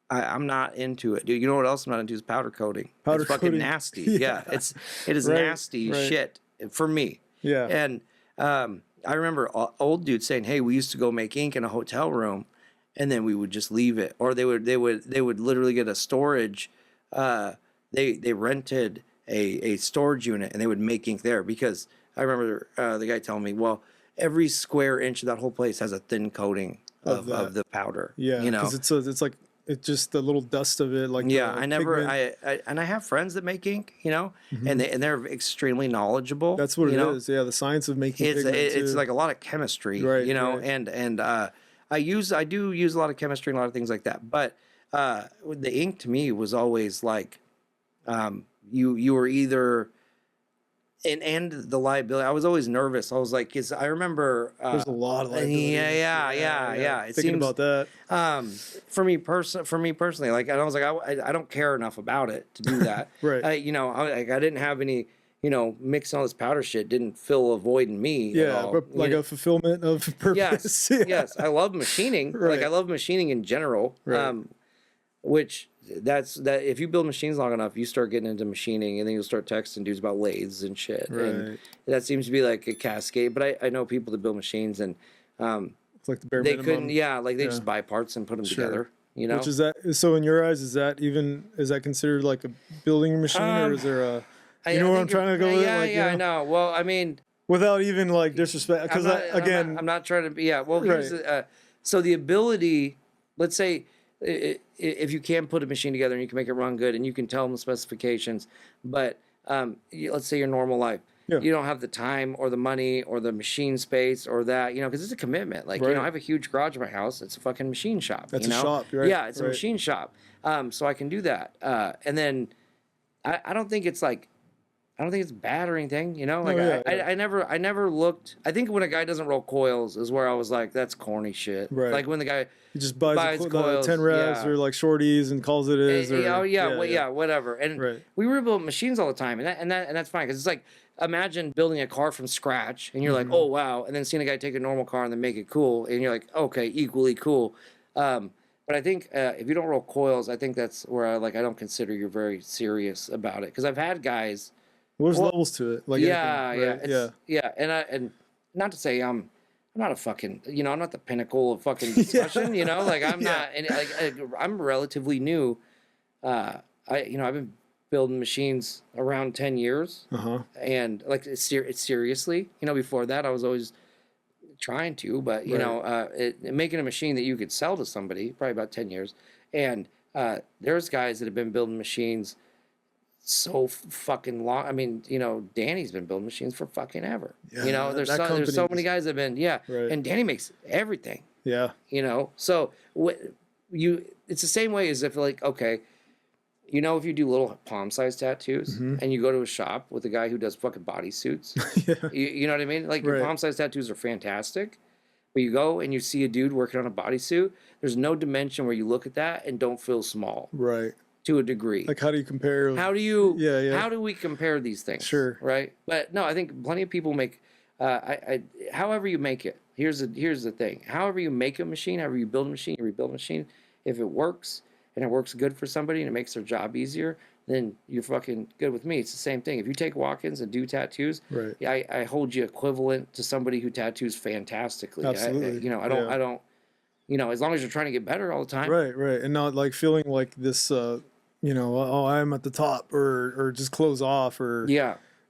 I'm not into it, dude. You know what else I'm not into is powder coating. Powder it's fucking coating. nasty. Yeah. It is nasty shit for me. Yeah. And I remember old dudes saying, "Hey, we used to go make ink in a hotel room, and then we would just leave it." Or they would literally get a storage. They rented a storage unit, and they would make ink there, because I remember the guy telling me, well, every square inch of that whole place has a thin coating of the powder. Yeah, you know, because it's like it's just the little dust of it. Like I have friends that make ink, you know, and they're extremely knowledgeable. That's what it is. Yeah, the science of making pigment it's like a lot of chemistry, right, you know, right. and I do use a lot of chemistry and a lot of things like that. But the ink to me was always like, you were either and the liability. I was always nervous. I was like, because I remember there's a lot of liability. Yeah. It Thinking seems, about that. For me personally, like, and I was like, I don't care enough about it to do that. Right. You know, I didn't have any. You know, mixing all this powder shit didn't fill a void in me. Yeah, at all. but like a fulfillment of purpose. Yes. I love machining. Right. Like, I love machining in general. Right. Which that if you build machines long enough, you start getting into machining, and then you'll start texting dudes about lathes and shit. Right. And that seems to be like a cascade. But I know people that build machines, and It's like the bare they minimum. couldn't. Yeah, like they just buy parts and put them together. You know, Which is that? So in your eyes, is that considered like a building machine, or is there a? You know where I'm trying to go with it? Like, I know. Well, I mean, without even like disrespect, because I'm not trying to be. Yeah. Well, here's so the ability. Let's say if you can put a machine together and you can make it run good and you can tell them the specifications, but let's say your normal life, you don't have the time or the money or the machine space or that, you know, because it's a commitment. Like, you know, I have a huge garage in my house. It's a fucking machine shop. That's you know? a shop, right? Yeah, it's a machine shop. So I can do that. And then I don't think it's like, I don't think it's bad or anything, you know. Like I never looked. I think when a guy doesn't roll coils is where I was like, that's corny shit. Right. Like when the guy he just buys coils, 10 revs or like shorties and calls it is. Whatever. And we rebuild machines all the time, and that's fine, because it's like, imagine building a car from scratch, and you're like, oh wow, and then seeing a guy take a normal car and then make it cool, and you're like, okay, equally cool. But I think if you don't roll coils, I think that's where I don't consider you're very serious about it, because I've had guys. There's levels to it. Like and not to say I'm not a fucking, you know, I'm not the pinnacle of fucking discussion, you know, like I'm not, and like I'm relatively new. I've been building machines around 10 years, and like it's seriously, you know, before that I was always trying to, but you know, making a machine that you could sell to somebody, probably about 10 years, and there's guys that have been building machines so fucking long. I mean, you know, Danny's been building machines for fucking ever. Yeah, you know, there's so many guys that have been, and Danny makes everything. Yeah. You know, so it's the same way as if, like, okay, you know, if you do little palm-sized tattoos and you go to a shop with a guy who does fucking bodysuits, you know what I mean? Like, your palm-sized tattoos are fantastic, but you go and you see a dude working on a bodysuit, there's no dimension where you look at that and don't feel small. Right. To a degree. Like, how do you compare? How do we compare these things? Sure. Right. But no, I think plenty of people make, however you make it. Here's the thing. However you make a machine, however you build a machine, you rebuild a machine. If it works and it works good for somebody and it makes their job easier, then you're fucking good with me. It's the same thing. If you take walk-ins and do tattoos, I hold you equivalent to somebody who tattoos fantastically. Absolutely. I don't. You know, as long as you're trying to get better all the time. Right. And not like feeling like this. You know, I'm at the top, or just close off, or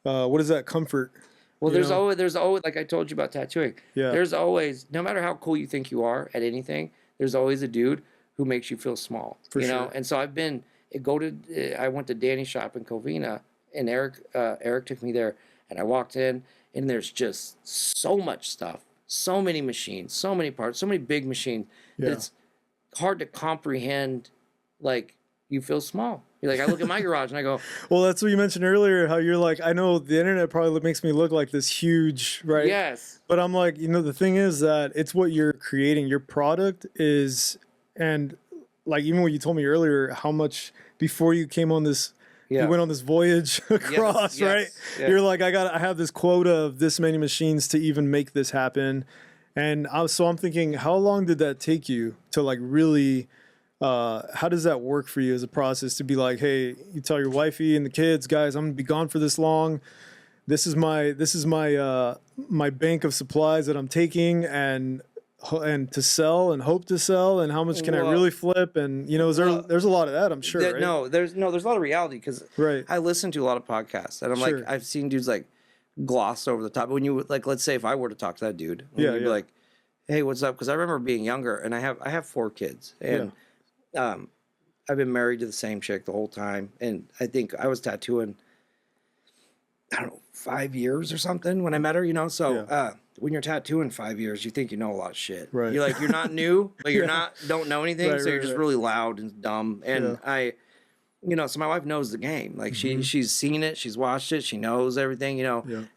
what is that comfort? Well, there's always, like I told you about tattooing. Yeah. There's always, no matter how cool you think you are at anything, there's always a dude who makes you feel small. For you know, and so I went to Danny's shop in Covina, and Eric took me there, and I walked in, and there's just so much stuff, so many machines, so many parts, so many big machines that it's hard to comprehend, like, you feel small. You're like, I look at my garage and I go, well, that's what you mentioned earlier, how you're like, I know the internet probably makes me look like this huge, right? yes. But I'm like, the thing is that it's what you're creating. Your product is, and like even what you told me earlier, how much before you came on this, you went on this voyage across, right? Yes. You're like, I have this quota of this many machines to even make this happen. And so I'm thinking, how long did that take you to like really, how does that work for you as a process to be like, hey, you tell your wifey and the kids, guys, I'm gonna be gone for this long. This is my my bank of supplies that I'm taking and to sell and hope to sell, and how much can I really flip? And there's a lot of that, I'm sure. Right? No, there's a lot of reality, because I listen to a lot of podcasts, and I'm like, I've seen dudes like gloss over the top. When you like, let's say if I were to talk to that dude, you'd be like, hey, what's up? Because I remember being younger, and I have 4 kids, and I've been married to the same chick the whole time, and I think I was tattooing, I don't know, 5 years or something when I met her, so when you're tattooing 5 years, you think you know a lot of shit. Right. You're like, you're not new, but you're don't know anything, so you're just really loud and dumb. And so my wife knows the game. Like she's seen it, she's watched it, she knows everything,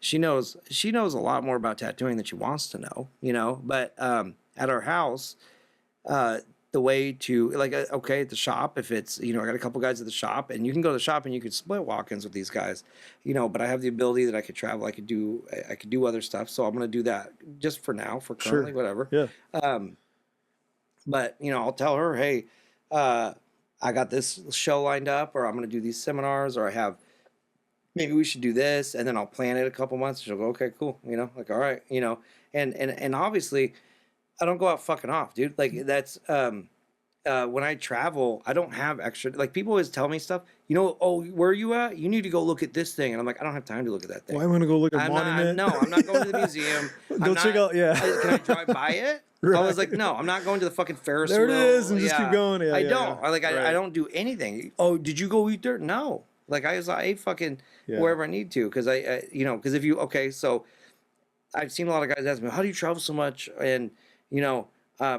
she knows a lot more about tattooing than she wants to know, but at our house, the way to like, okay, at the shop, if it's, I got a couple guys at the shop, and you can go to the shop and you could split walk-ins with these guys, but I have the ability that I could travel, I could do other stuff. So I'm going to do that just for now, for currently, whatever. Yeah. But I'll tell her, hey, I got this show lined up, or I'm going to do these seminars, or maybe we should do this. And then I'll plan it a couple months. She'll go, okay, cool. Like, all right, and obviously, I don't go out fucking off, dude. Like that's when I travel, I don't have extra. Like people always tell me stuff. Oh, where are you at? You need to go look at this thing, and I'm like, I don't have time to look at that thing. Well, I'm gonna go look at monument. I'm not going to the museum. Go check out. Yeah. Can I drive by it? Right. I was like, no, I'm not going to the fucking Ferris wheel. There it is, and just keep going. Yeah, I don't. I don't do anything. Oh, did you go eat there? No. Like I fucking wherever I need to, because because if you so I've seen a lot of guys ask me, how do you travel so much? And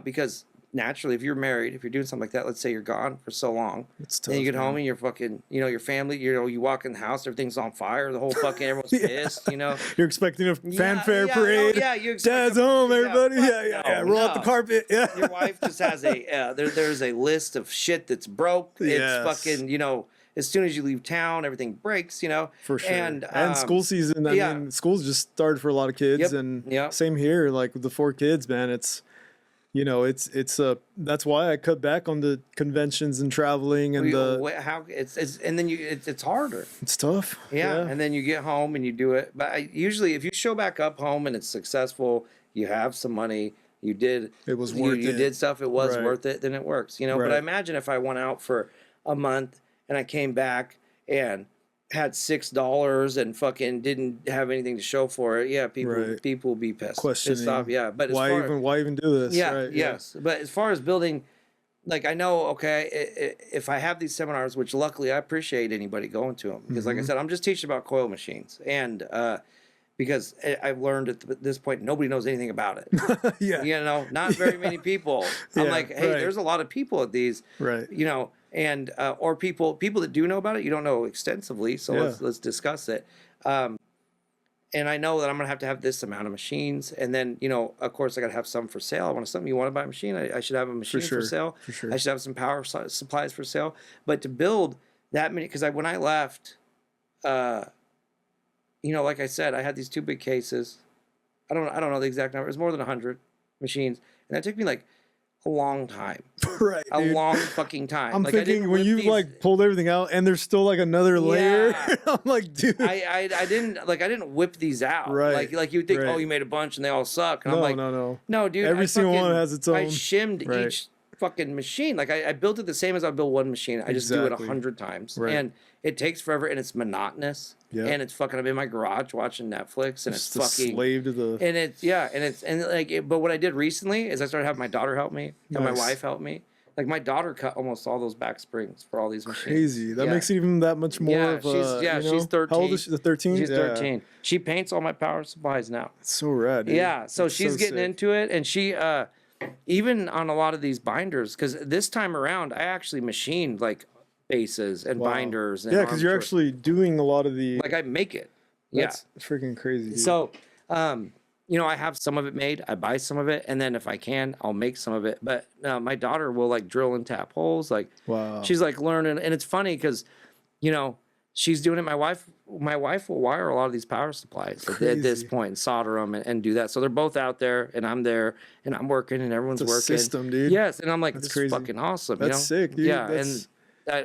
because naturally, if you're married, if you're doing something like that, let's say you're gone for so long, it's tough, and you get home and you're fucking, your family, you walk in the house, everything's on fire, the whole fucking, everyone's pissed, You're expecting a fanfare parade. You expect Dad's home, everybody. Roll out the carpet. Yeah. Your wife just has there's a list of shit that's broke. It's fucking, as soon as you leave town, everything breaks, For sure. And school season, I mean, school's just started for a lot of kids, and same here, like with the 4 kids, man, it's, that's why I cut back on the conventions and traveling and it's harder. It's tough. Yeah. And then you get home and you do it. But usually if you show back up home and it's successful, you have some money, it was worth it. You did stuff, it was worth it, then it works, But I imagine if I went out for a month and I came back and had $6 and fucking didn't have anything to show for it, people will be pissed off. But why even do this? Yes. But as far as building, like I know, if I have these seminars, which luckily I appreciate anybody going to them, because like I said, I'm just teaching about coil machines, and because I've learned at this point nobody knows anything about it. Not very many people. I'm like, hey, there's a lot of people at these, and or people that do know about it, you don't know extensively, so let's discuss it. And I know that I'm gonna have this amount of machines, and then of course I gotta have some for sale. I want something. You want to buy a machine? I should have a machine for sale. For sure. I should have some power supplies for sale. But to build that many, because when I left, like I said, I had these 2 big cases. I don't know the exact number. It was more than 100 machines, and that took me like a long time. A long fucking time. I'm thinking when you pulled everything out and there's still like another layer. I'm like, dude. I didn't whip these out. Right. Like you think, oh, you made a bunch and they all suck. And I'm like, no, dude. Every single one has its own. I shimmed each fucking machine. Like I built it the same as I build one machine. I just do it 100 times. And it takes forever and it's monotonous. Yeah. And it's fucking, I'm in my garage watching Netflix and it's fucking slave to the, and it's, but what I did recently is I started having my daughter help me and my wife help me. Like my daughter cut almost all those back springs for all these machines. Crazy. That makes it even that much more of a, she's 13. How old is she? 13? She's 13. She paints all my power supplies now. It's so rad, dude. Yeah. So she's getting into it, and she, even on a lot of these binders, because this time around I actually machined like bases and binders. And yeah, because you're actually doing a lot of the... Like I make it. That's freaking crazy, dude. So, you know, I have some of it made. I buy some of it. And then if I can, I'll make some of it. But my daughter will like drill and tap holes. Like, she's like learning. And it's funny because, you know, she's doing it. My wife will wire a lot of these power supplies at this point and solder them and do that. So they're both out there and I'm there and I'm working and everyone's working. System, dude. Yes. And I'm like, this is fucking awesome. That's sick, dude. Yeah. And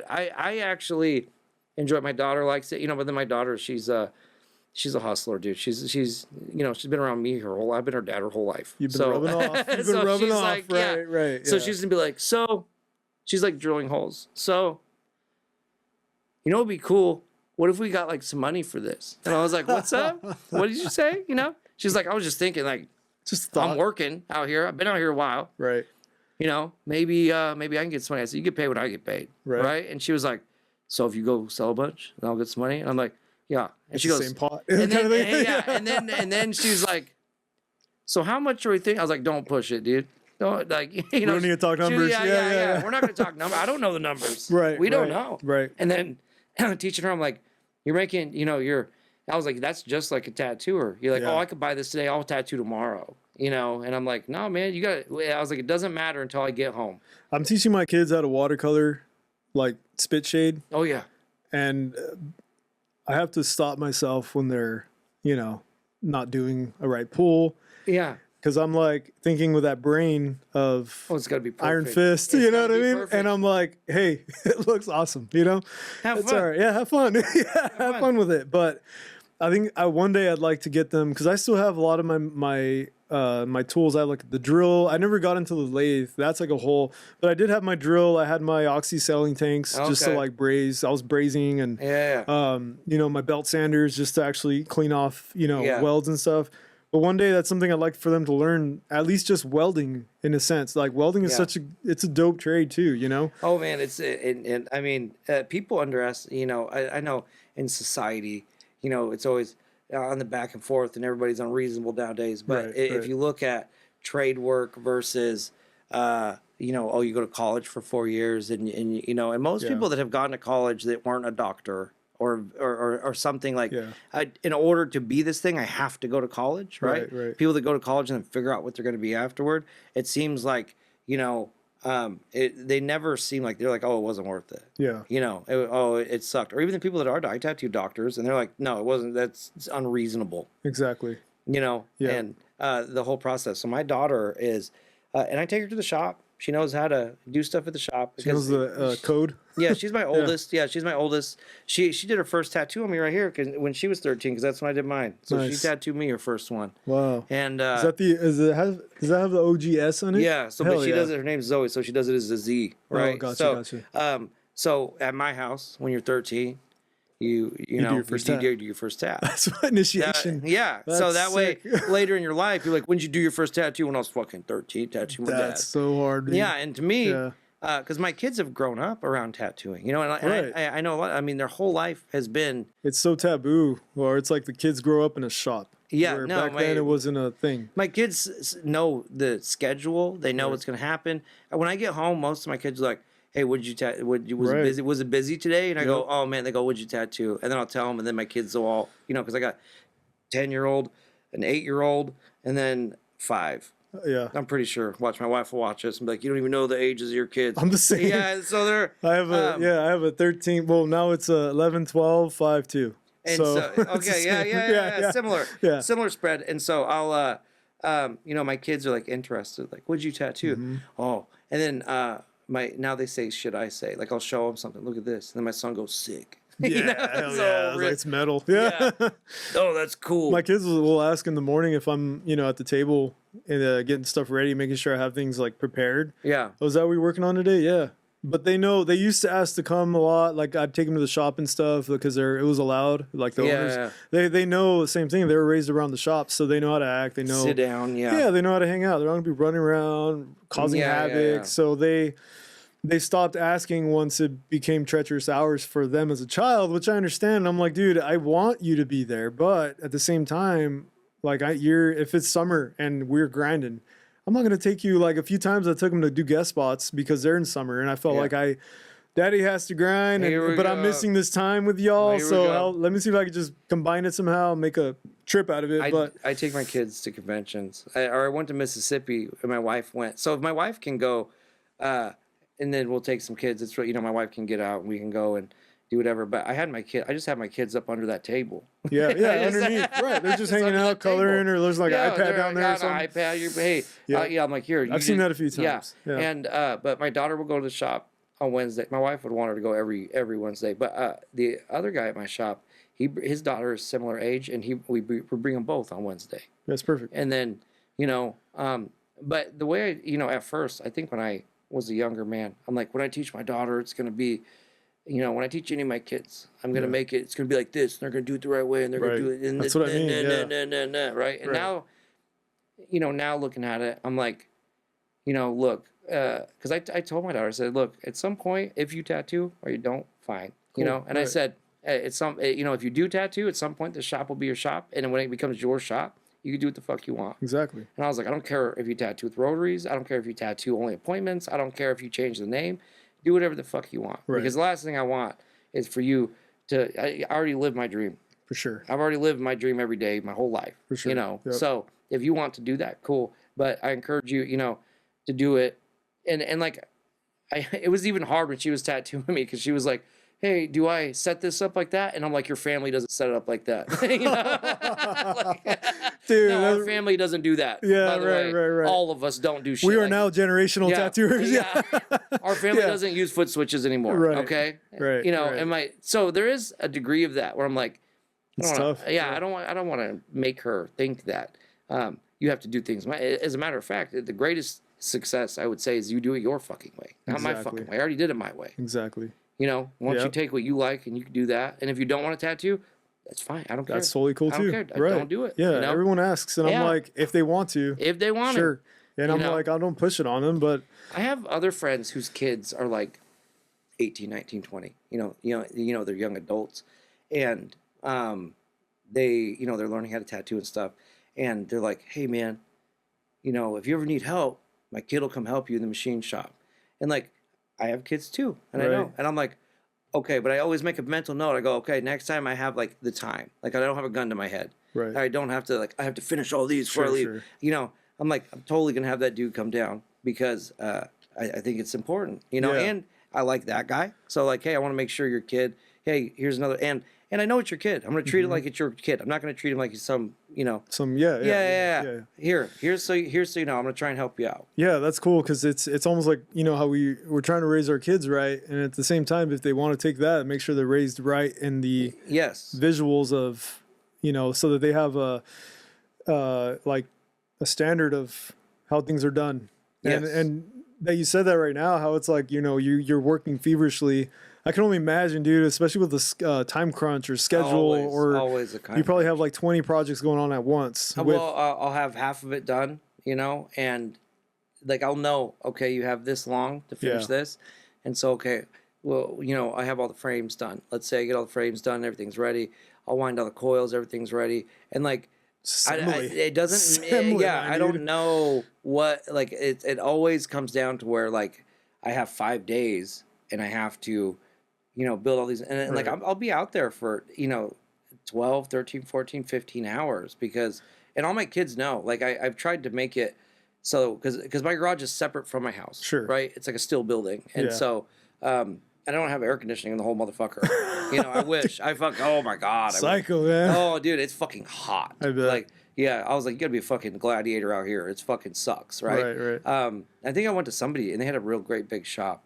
I actually enjoy, my daughter likes it, you know, but then my daughter, she's a hustler, dude. She's you know, she's been around me her whole life. I've been her dad her whole life. You've been rubbing off. You've been rubbing off. Like, right. So she's gonna be like, so she's like drilling holes. So, you know, it'd be cool. What if we got like some money for this? And I was like, what's up? What did you say? You know? She's like, I was just thinking, like, I'm working out here. I've been out here a while. Right. You know, maybe I can get some money. I said, you get paid when I get paid. Right. And she was like, so if you go sell a bunch, then I'll get some money. And I'm like, yeah. And she goes, same pot. And then, and then she's like, so how much are we thinking? I was like, don't push it, dude. Don't, like, you know. We don't need to talk numbers. Yeah. We're not going to talk numbers. I don't know the numbers. Right. We don't know. Right. And then teaching her, I'm like, you're making, you know, I was like, that's just like a tattooer. You're like, oh, I could buy this today. I'll tattoo tomorrow, you know? And I'm like, no, man, you got to, I was like, it doesn't matter until I get home. I'm teaching my kids how to watercolor, like spit shade. Oh, yeah. And I have to stop myself when they're, you know, not doing a right pull. Yeah. Because I'm like thinking with that brain of it's gotta be perfect. Iron Fist, you know what I mean? Perfect. And I'm like, hey, it looks awesome, you know? Have fun. All right. Yeah, have fun. Have fun with it. But I think one day I'd like to get them, because I still have a lot of my tools. I have like the drill. I never got into the lathe. That's like a whole, but I did have my drill. I had my oxy sealing tanks just to like braze. I was brazing and, you know, my belt sanders just to actually clean off, you know, welds and stuff. But one day that's something I'd like for them to learn, at least just welding in a sense. Like welding is it's a dope trade too, you know? Oh man, and I mean, people underestimate, you know, I know in society, you know, it's always on the back and forth and everybody's unreasonable nowadays. But if you look at trade work versus, you know, oh, you go to college for 4 years and you know, and most people that have gone to college that weren't a doctor or something like, in order to be this thing, I have to go to college, right? People that go to college and then figure out what they're going to be afterward, it seems like, you know, they never seem like, they're like, oh, it wasn't worth it. Yeah. You know, it sucked. Or even the people that are tattoo doctors and they're like, no, it wasn't, it's unreasonable. Exactly. You know, and the whole process. So my daughter is, and I take her to the shop. She knows how to do stuff at the shop. She knows the code. Yeah, she's my oldest. Yeah, she's my oldest. She did her first tattoo on me right here when she was 13, because that's when I did mine. So she tattooed me her first one. Wow. And does that have the OGS on it? Yeah. So but she does it. Her name's Zoe, so she does it as a Z, right? Oh, gotcha. So at my house when you're 13. You know, do your first tat. That's my initiation. That's so that sick. Way later in your life, you're like, when did you do your first tattoo? When I was fucking 13, tattooing my dad. That's so hard. Dude. Yeah, and to me, because my kids have grown up around tattooing, you know, and I know a lot. I mean, their whole life has been. It's so taboo, or it's like the kids grow up in a shop. Yeah, back then it wasn't a thing. My kids know the schedule. They know what's going to happen. And when I get home, most of my kids are like, hey, was it busy today? And I go, oh man, they go, what'd you tattoo? And then I'll tell them, and then my kids will all, you know, because I got 10-year-old, an 8-year-old, and then 5. Yeah. I'm pretty sure. Watch, my wife will watch this and be like, you don't even know the ages of your kids. I'm the same. Yeah, so they're... I have a 13, well, now it's 11, 12, 5, 2. And so okay, yeah, similar spread. And so I'll, you know, my kids are like interested, like, what'd you tattoo? Mm-hmm. Oh, and then, now they say, should I say? Like, I'll show them something. Look at this. And then my son goes, sick. Yeah, you know? hell yeah. Like, it's metal. Yeah. Oh, that's cool. My kids will ask in the morning if I'm, you know, at the table and getting stuff ready, making sure I have things, like, prepared. Yeah. Oh, is that what we're working on today? Yeah. But they know, they used to ask to come a lot. Like, I'd take them to the shop and stuff because it was allowed. Like, the owners, they know the same thing. They were raised around the shop, so they know how to act. They know. Sit down, Yeah, they know how to hang out. They're not going to be running around, causing havoc. So they stopped asking once it became treacherous hours for them as a child, which I understand. I'm like, dude, I want you to be there. But at the same time, like, if it's summer and we're grinding, I'm not going to take you. Like, a few times I took them to do guest spots because they're in summer. And I felt like I Daddy has to grind, but I'm missing this time with y'all. So let me see if I could just combine it somehow, make a trip out of it. I take my kids to conventions. I went to Mississippi, and my wife went. So if my wife can go, and then we'll take some kids. It's my wife can get out and we can go and do whatever. But I just had my kids up under that table. Yeah, underneath. Right, they're just hanging out, coloring, or there's like an iPad down there. Or something. An iPad. I'm like, here. I've seen that a few times. Yeah. And but my daughter will go to the shop on Wednesday. My wife would want her to go every Wednesday. But the other guy at my shop, his daughter is similar age, and we bring them both on Wednesday. That's perfect. And then but the way at first, I think when I was a younger man, I'm like, when I teach my daughter, it's gonna be, when I teach any of my kids, I'm gonna make it. It's gonna be like this. And they're gonna do it the right way, and they're gonna do it. And that's what I mean. Right. And now, now looking at it, I'm like, look. Because I told my daughter, I said, look, at some point, if you tattoo or you don't, fine, and I said, if you do tattoo, at some point the shop will be your shop, and then when it becomes your shop, you can do what the fuck you want. Exactly. And I was like, I don't care if you tattoo with rotaries, I don't care if you tattoo only appointments, I don't care if you change the name, do whatever the fuck you want. Right. Because the last thing I want is for you to. I already lived my dream. For sure. I've already lived my dream every day, my whole life. For sure. Yep. So if you want to do that, cool. But I encourage you, to do it. And like, it was even hard when she was tattooing me because she was like, hey, do I set this up like that? And I'm like, your family doesn't set it up like that. Dude, no, our family doesn't do that. Yeah, by the way. Right. All of us don't do shit. We are now generational tattooers. Yeah. Our family doesn't use foot switches anymore. Right. Okay. Right. And so there is a degree of that where I'm like, it's tough. Yeah, I don't want to make her think that you have to do things. As a matter of fact, the greatest success, I would say, is you do it your fucking way, not my fucking way. I already did it my way. Exactly. Once you take what you like and you can do that, and if you don't want a tattoo, that's fine. I don't care. That's totally cool too. I don't care. Right. Don't do it. Yeah, everyone asks, and I'm like, if they want to, sure. And I'm like, I don't push it on them, but I have other friends whose kids are like 18, 19, 20. They're young adults, and they're learning how to tattoo and stuff, and they're like, hey man, if you ever need help, my kid will come help you in the machine shop. And like, I have kids too, and I know. And I'm like, okay, but I always make a mental note. I go, okay, next time I have like the time. Like I don't have a gun to my head. Right. I don't have to I have to finish all these before I leave. Sure. I'm like, I'm totally gonna have that dude come down because I think it's important. And I like that guy. So like, hey, I want to make sure your kid, hey, here's another and I know it's your kid. I'm gonna treat it like it's your kid. I'm not gonna treat him like he's some, yeah. Here's so I'm gonna try and help you out. Yeah, that's cool because it's almost like how we're trying to raise our kids right, and at the same time, if they want to take that, make sure they're raised right in the visuals of so that they have a standard of how things are done. And that you said that right now, how it's like you're working feverishly. I can only imagine, dude, especially with the time crunch or schedule, always a kind you probably have like 20 projects going on at once. Well, I'll have half of it done, and like I'll know, okay, you have this long to finish this, and so okay, well, I have all the frames done. Let's say I get all the frames done, everything's ready. I'll wind all the coils, everything's ready, and like. It doesn't. I don't know what. Like it always comes down to where like I have 5 days and I have to. Build all these, and like I'll be out there for 12, 13, 14, 15 hours because, and all my kids know, like I've tried to make it so because my garage is separate from my house, right? It's like a steel building, and so I don't have air conditioning in the whole motherfucker. I wish. Oh my god, psycho man. Oh dude, it's fucking hot. I bet. Like I was like, you gotta be a fucking gladiator out here. It's fucking sucks, right? Right. I think I went to somebody and they had a real great big shop.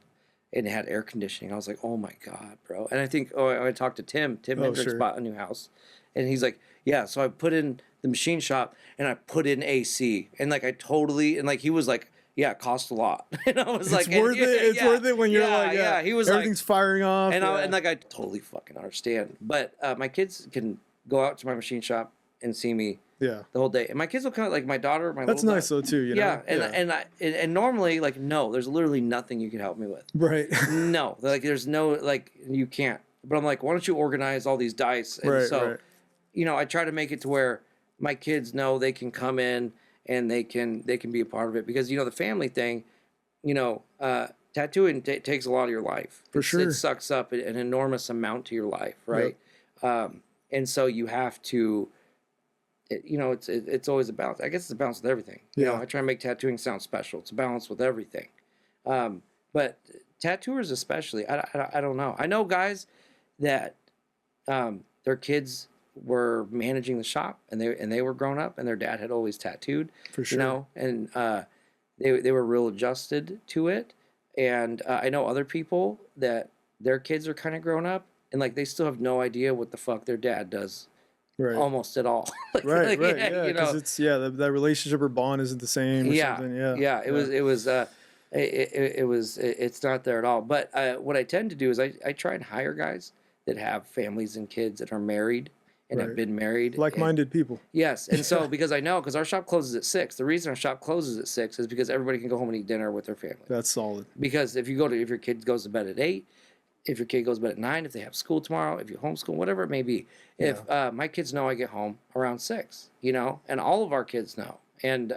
And it had air conditioning. I was like, oh my God, bro. And I think, I talked to Tim. Tim Hendricks bought a new house. And he's like, yeah, so I put in the machine shop and I put in AC. And like, and like, he was like, yeah, it cost a lot. And I was like, worth it. It's worth it when you're like, he was everything's firing off. And like, I totally fucking understand. But my kids can go out to my machine shop and see me the whole day. And my kids will kind of like my daughter, that's nice though too, and normally like no, there's literally nothing you can help me with. Right. No, like there's no like you can't. But I'm like, why don't you organize all these dice? And I try to make it to where my kids know they can come in and they can be a part of it because the family thing, tattooing takes a lot of your life. For sure. It sucks up an enormous amount to your life, right? Yep. And so you have to, it's always a balance. I guess it's a balance with everything. You know, I try to make tattooing sound special. It's a balance with everything. But tattooers especially, I don't know. I know guys that their kids were managing the shop and they were grown up and their dad had always tattooed. For sure. You know, and they were real adjusted to it. And I know other people that their kids are kind of grown up and like they still have no idea what the fuck their dad does. Right. Almost at all. Right. Yeah, because it's that relationship or bond isn't the same. Or something. Yeah. It's not there at all. But what I tend to do is I try and hire guys that have families and kids that are married and have been married. Like-minded people. Yes, and so because our shop closes at 6. The reason our shop closes at 6 is because everybody can go home and eat dinner with their family. That's solid. Because if your kid goes to bed at 8. If your kid goes to bed at 9, if they have school tomorrow, if you homeschool, whatever it may be. If my kids know I get home around 6, and all of our kids know. And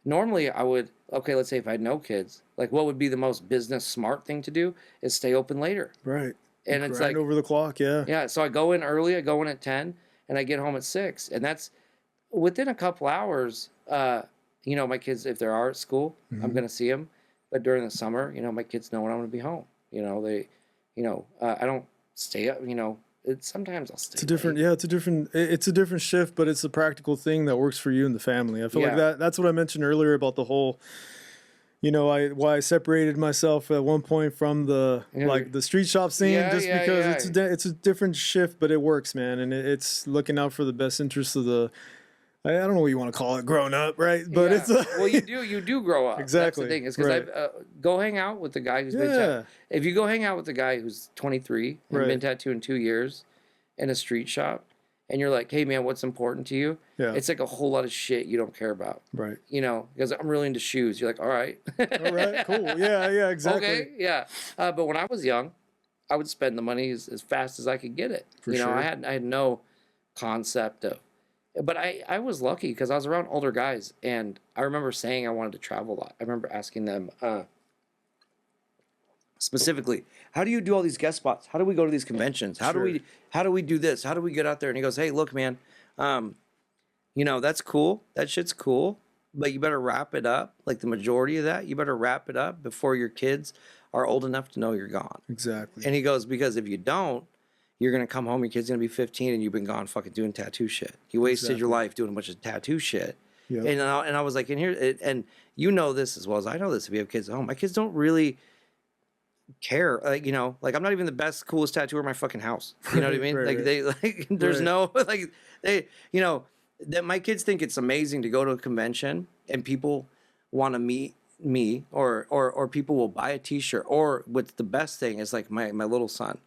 normally I would, let's say if I had no kids, like what would be the most business smart thing to do is stay open later. Right. And it's like over the clock, Yeah, so I go in early, I go in at 10, and I get home at 6. And that's within a couple hours, my kids, if they are at school, I'm going to see them. But during the summer, my kids know when I'm going to be home. I don't stay up, sometimes I'll stay. It's a different, it's a different shift, but it's a practical thing that works for you and the family. I feel like that's what I mentioned earlier about the whole, why I separated myself at one point from the street shop scene, because it's a different shift, but it works, man. And it's looking out for the best interests of the, I don't know what you want to call it, grown up, right? But it's well, you do grow up. Exactly. That's the thing. It's because go hang out with the guy who's been if you go hang out with the guy who's 23 and been tattooing 2 years in a street shop, and you're like, hey man, what's important to you? Yeah. It's like a whole lot of shit you don't care about. Right. Because I'm really into shoes. You're like, all right. All right, cool. Yeah, exactly. Okay, yeah. But when I was young, I would spend the money as fast as I could get it. For sure. I had no concept of. But I was lucky because I was around older guys, and I remember saying I wanted to travel a lot. I remember asking them specifically, how do you do all these guest spots? How do we go to these conventions? How do we do this? How do we get out there? And he goes, hey, look, man, that's cool. That shit's cool, but you better wrap it up. Like the majority of that, you better wrap it up before your kids are old enough to know you're gone. Exactly. And he goes, because if you don't, you're going to come home, your kid's going to be 15, and you've been gone fucking doing tattoo shit. You wasted your life doing a bunch of tattoo shit. Yep. And I was like, and you know this as well as I know this if you have kids at home. My kids don't really care. I'm not even the best, coolest tattooer in my fucking house. You know what I mean? There's no, that my kids think it's amazing to go to a convention and people want to meet me or people will buy a t-shirt. Or what's the best thing is like my little son.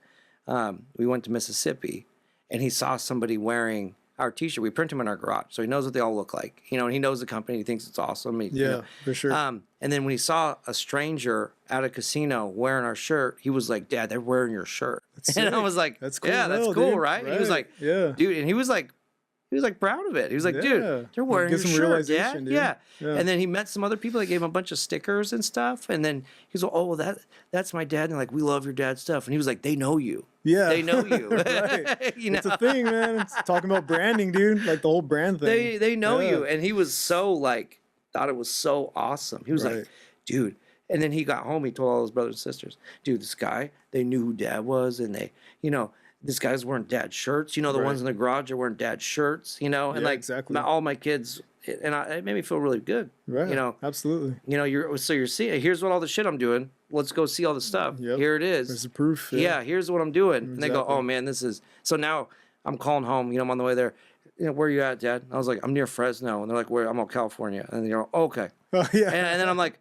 We went to Mississippi and he saw somebody wearing our t-shirt. We print them in our garage. So he knows what they all look like, and he knows the company. He thinks it's awesome. For sure. And then when he saw a stranger at a casino wearing our shirt, he was like, Dad, they're wearing your shirt. And I was like, that's cool. Yeah, that's cool, right? He was like, dude, and he was like proud of it. He was like, dude, they're wearing your shirt, Dad. Yeah. And then he met some other people that gave him a bunch of stickers and stuff. And then he's like, oh, that's my dad. And like, we love your dad's stuff. And he was like, they know you. Yeah. They know you. Right. It's a thing, man. It's talking about branding, dude. Like the whole brand thing. They know you. And he was so thought it was so awesome. He was like, dude. And then he got home. He told all his brothers and sisters, dude, this guy, they knew who Dad was. And they, this guy's wearing Dad's shirts. The ones in the garage are wearing Dad's shirts, and exactly. all my kids, and it made me feel really good. Right. Absolutely. You're seeing, here's what all the shit I'm doing. Let's go see all the stuff. Yep. Here it is. There's the proof. Yeah, here's what I'm doing. Exactly. And they go, oh man, this is, so now I'm calling home, I'm on the way there. Where are you at, Dad? I was like, I'm near Fresno. And they're like, where? I'm in California. And they're like, oh, okay. Oh, yeah. And then I'm like,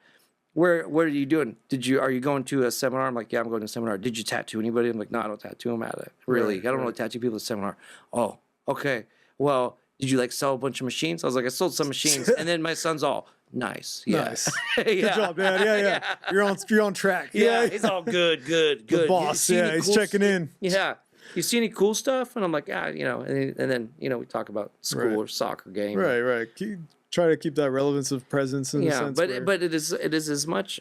Where are you doing? Are you going to a seminar? I'm like, yeah, I'm going to a seminar. Did you tattoo anybody? I'm like, no, I don't tattoo them at it. Really? I don't really tattoo people at a seminar. Oh, okay. Well, did you sell a bunch of machines? I was like, I sold some machines. And then my son's all, nice. Yeah. Nice. Good job, Dad. Yeah. You're on track. Yeah. He's all good. The boss. Yeah, he's checking in. Yeah. You see any cool stuff? And I'm like, yeah, and then, we talk about school or soccer game. Right. Try to keep that relevance of presence in the sense. But it is as much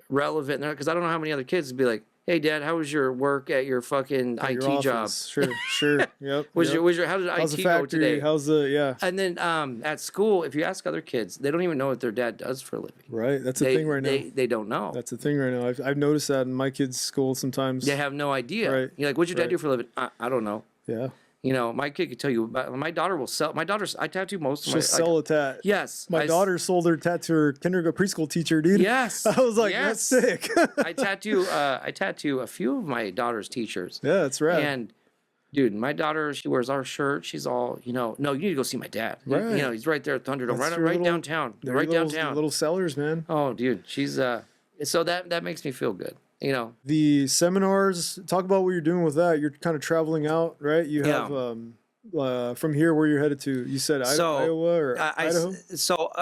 relevant because I don't know how many other kids would be like, "Hey, Dad, how was your work at your fucking At IT your job? office. Sure. Yep. Was yep. your how did How's IT the go factory? today?" How's the And then at school, if you ask other kids, they don't even know what their dad does for a living. Right. That's the thing right now. They don't know. That's the thing right now. I've noticed that in my kids' school sometimes. They have no idea. Right. You're like, "What's your dad do for a living?" I don't know. Yeah. You know, my kid could tell you about. My daughter will sell. My daughter's. I tattoo most of She'll my. sell a tat. Yes. My daughter sold her tat to her kindergarten preschool teacher, dude. Yes. I was like, that's sick. I tattoo a few of my daughter's teachers. Yeah, that's right. And dude, my daughter, she wears our shirt. She's all, no, you need to go see my dad. Right. You know, he's right there at Thunderdome, right little, downtown. Right little, downtown. Little sellers, man. Oh, dude, she's so that makes me feel good. You know. The seminars, talk about what you're doing with that. You're kind of traveling out, right? You have from here where you're headed to. You said Iowa or Idaho? So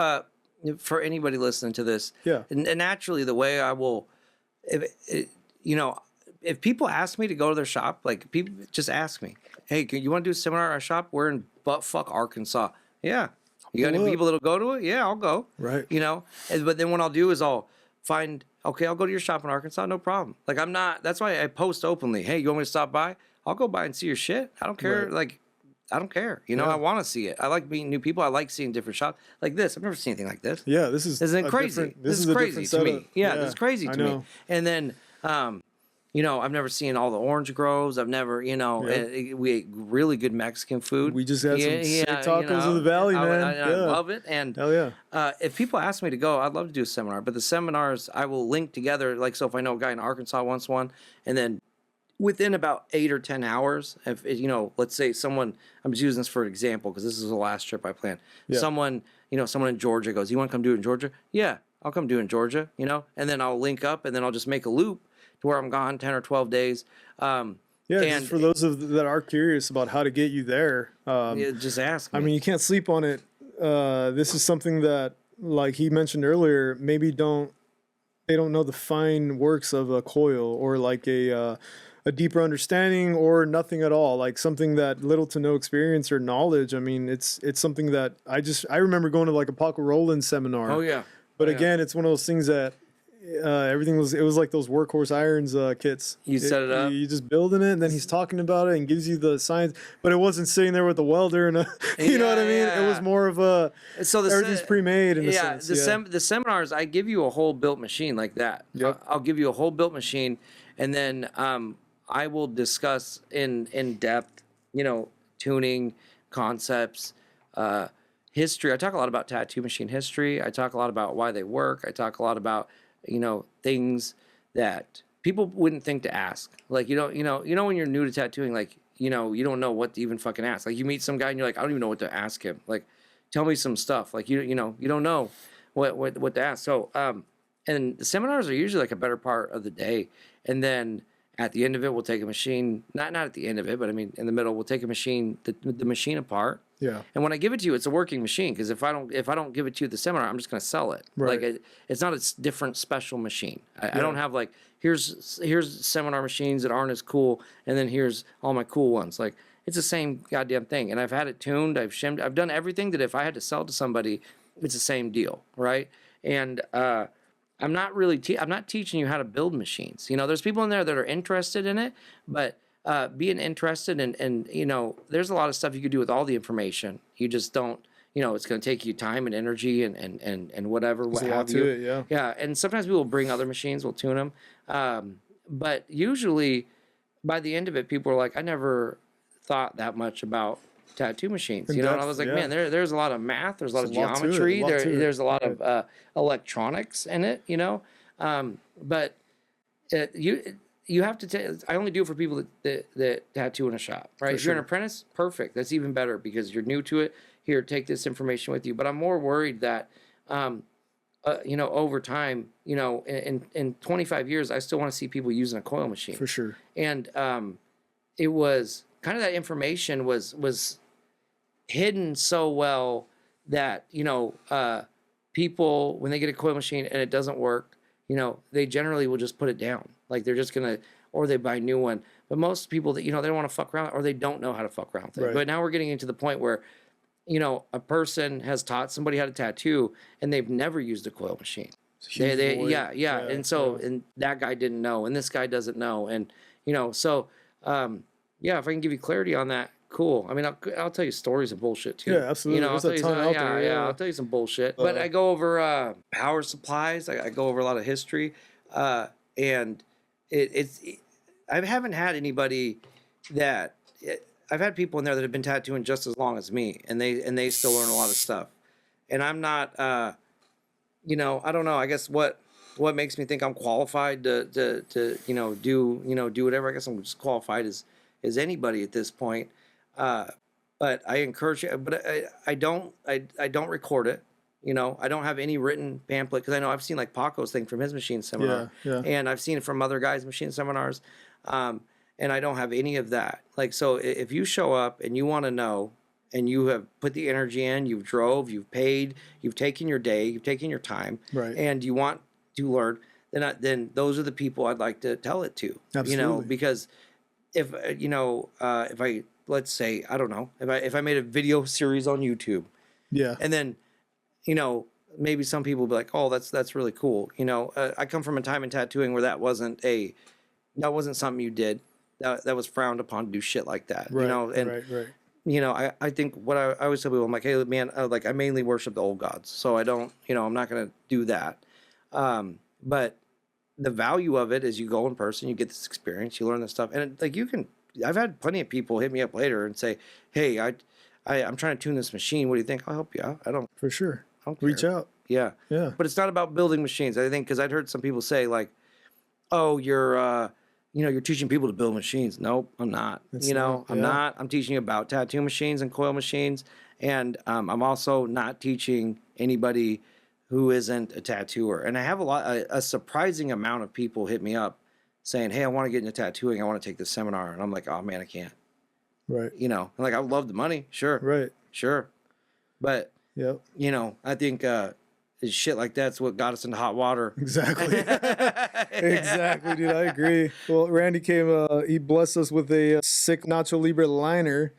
for anybody listening to this, and naturally the way I will, if people ask me to go to their shop, like people just ask me, "Hey, you want to do a seminar at our shop? We're in buttfuck Arkansas." Yeah. You got any people that'll go to it? Yeah, I'll go. Right. But then what I'll do is I'll find, okay, I'll go to your shop in Arkansas, no problem. Like that's why I post openly. Hey, you want me to stop by? I'll go by and see your shit. I don't care. Right. I don't care. I want to see it. I like meeting new people. I like seeing different shops like this. I've never seen anything like this. Yeah, this is crazy. This is crazy to me. Yeah, this is crazy to me. And then, I've never seen all the orange groves. I've never, we ate really good Mexican food. We just had some sick tacos of the valley, man. I love it. And hell yeah. If people ask me to go, I'd love to do a seminar. But the seminars I will link together. Like, so if I know a guy in Arkansas wants one, and then within about 8 or 10 hours, if let's say someone, I'm just using this for an example because this is the last trip I planned. Yeah. Someone in Georgia goes, "You want to come do it in Georgia?" Yeah, I'll come do it in Georgia, and then I'll link up and then I'll just make a loop to where I'm gone 10 or 12 days. And for those that are curious about how to get you there, just ask me. I mean, you can't sleep on it. This is something that, like he mentioned earlier, maybe they don't know the fine works of a coil or like a deeper understanding or nothing at all, like something that little to no experience or knowledge. I mean, it's something that I remember going to like a Paco Roland seminar. Oh yeah. But again, it's one of those things that it was like those workhorse irons kits. You set it up. You just building it, and then he's talking about it and gives you the science. But it wasn't sitting there with the welder and you know what I mean. Yeah. It was more of a everything's pre-made in a sense. The seminars, I give you a whole built machine like that. Yep. I'll give you a whole built machine, and then I will discuss in depth, tuning concepts, history. I talk a lot about tattoo machine history. I talk a lot about why they work. I talk a lot about things that people wouldn't think to ask. Like, when you're new to tattooing, like, you don't know what to even fucking ask. Like, you meet some guy and you're like, I don't even know what to ask him. Like, tell me some stuff. Like, you don't know what to ask. So, and the seminars are usually like a better part of the day. And then at the end of it, we'll take a machine, not at the end of it, but I mean, in the middle, we'll take a machine, the machine apart. Yeah. And when I give it to you, it's a working machine. Because if I don't give it to you at the seminar, I'm just going to sell it. Right. Like it's not a different special machine. I don't have like here's seminar machines that aren't as cool, and then here's all my cool ones. Like it's the same goddamn thing. And I've had it tuned. I've shimmed. I've done everything that if I had to sell to somebody, it's the same deal, right? And I'm not really I'm not teaching you how to build machines. There's people in there that are interested in it, but being interested and there's a lot of stuff you could do with all the information. You just don't, it's going to take you time and energy and whatever. There's a lot to it, yeah. Yeah, and sometimes we will bring other machines, we'll tune them. But usually by the end of it, people are like, I never thought that much about tattoo machines. And I was like, man, there's a lot of math, there's a lot of geometry, there's a lot of electronics in it, but you have to I only do it for people that tattoo in a shop, right? If you're an apprentice, perfect. That's even better because you're new to it. Here, take this information with you. But I'm more worried that, over time, in 25 years, I still want to see people using a coil machine. For sure. And it was kind of that information was hidden so well that, people, when they get a coil machine and it doesn't work, they generally will just put it down. Like they're just going to, or they buy a new one. But most people that, they don't want to fuck around or they don't know how to fuck around with it. Right. But now we're getting into the point where, a person has taught somebody how to tattoo and they've never used a coil machine. Yeah. And so, and that guy didn't know, and this guy doesn't know. And, so, yeah, if I can give you clarity on that, cool. I mean, I'll tell you stories of bullshit too. Yeah, absolutely. I'll There's a ton out there. Yeah, I'll tell you some bullshit. But I go over power supplies. I go over a lot of history, and I haven't had anybody that I've had people in there that have been tattooing just as long as me, and they still learn a lot of stuff. And I'm not, I don't know. I guess what makes me think I'm qualified to do whatever. I guess I'm just qualified as anybody at this point. But I encourage you. But I don't record it. I don't have any written pamphlet, because I know I've seen like Paco's thing from his machine seminar, and I've seen it from other guys' machine seminars, and I don't have any of that. Like, so if you show up and you want to know, and you have put the energy in, you've drove, you've paid, you've taken your day, you've taken your time, right, and you want to learn, then those are the people I'd like to tell it to. Absolutely. Because if if I, let's say, I don't know, if I made a video series on YouTube, and then maybe some people will be like, oh, that's really cool. I come from a time in tattooing where that wasn't something you did. That was frowned upon to do shit like that. Right, right. I think what I always tell people, I'm like, hey, man, I mainly worship the old gods, so I don't, I'm not going to do that. But the value of it is you go in person, you get this experience, you learn this stuff, and I've had plenty of people hit me up later and say, hey, I'm trying to tune this machine. What do you think? I'll help you out. For sure. I don't care. Reach out. Yeah. Yeah. But it's not about building machines. I think, because I'd heard some people say like, oh, you're teaching people to build machines. Nope, I'm not. I'm not. I'm teaching you about tattoo machines and coil machines. And I'm also not teaching anybody who isn't a tattooer. And I have a surprising amount of people hit me up saying, hey, I want to get into tattooing. I want to take this seminar. And I'm like, oh man, I can't. Right. I'm like, I love the money. Sure. Right. Sure. But, yep. I think shit like that's what got us into hot water. Exactly. Exactly, dude. I agree. Well, Randy came, he blessed us with a sick Nacho Libre liner.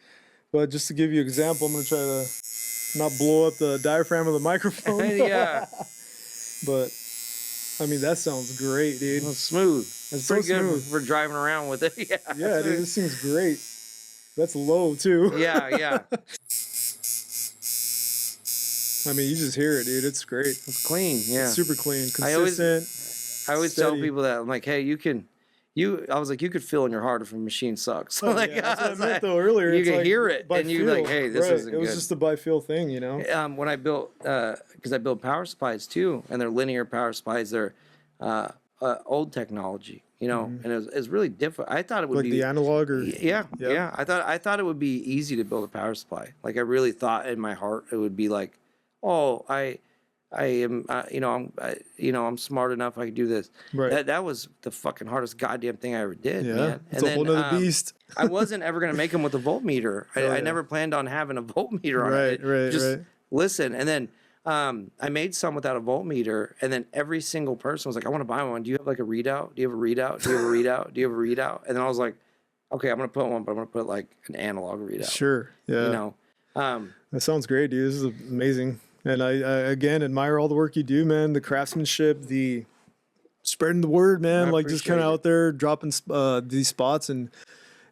But just to give you an example, I'm going to try to not blow up the diaphragm of the microphone. Yeah. But, I mean, that sounds great, dude. Well, it's smooth. It's pretty so good smooth. for driving around with it. Yeah, dude, this seems great. That's low, too. Yeah. I mean, you just hear it, dude. It's great. It's clean, yeah. It's super clean, consistent. I always tell people that. I'm like, hey, I was like, you could feel in your heart if a machine sucks. That's what I meant, though, earlier. You can hear it, and you're like, hey, this isn't good. It was just a by feel thing, When I built, because I build power supplies, too, and they're linear power supplies. They're old technology, and it was really different. I thought it would be the analog, or yeah. I thought it would be easy to build a power supply. Like, I really thought in my heart it would be like, oh, I am, I'm smart enough. I can do this. Right. That was the fucking hardest goddamn thing I ever did. Yeah, man. it's a whole other beast. I wasn't ever gonna make them with a voltmeter. I never planned on having a voltmeter on it. Right. Just listen, and then I made some without a voltmeter, and then every single person was like, "I want to buy one. Do you have like a readout? Do you have a readout? Do you have a readout? Do you have a readout?" And then I was like, "Okay, I'm gonna put one, but I'm gonna put like an analog readout." Sure. Yeah. That sounds great, dude. This is amazing. And I again admire all the work you do, man. The craftsmanship, the spreading the word, man. Like just kind of out there dropping these spots and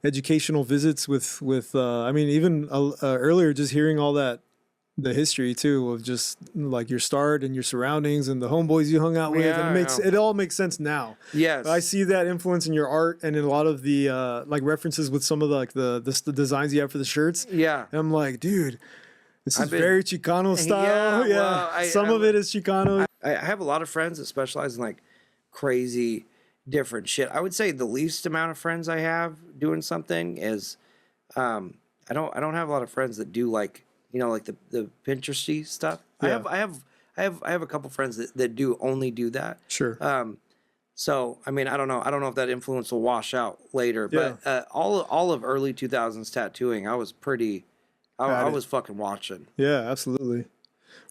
educational visits with. I mean, even earlier, just hearing all that, the history too of just like your start and your surroundings and the homeboys you hung out with. And it all makes sense now. Yes, I see that influence in your art and in a lot of the like references with some of the designs you have for the shirts. Yeah, and I'm like, dude. This is very Chicano style. Yeah, well, some of it is Chicano. I have a lot of friends that specialize in like crazy different shit. I would say the least amount of friends I have doing something is, I don't have a lot of friends that do like like the Pinteresty stuff. Yeah. I have a couple friends that only do that. Sure. So I mean I don't know if that influence will wash out later. But all of early 2000s tattooing, I was pretty. I was fucking watching. Yeah, absolutely.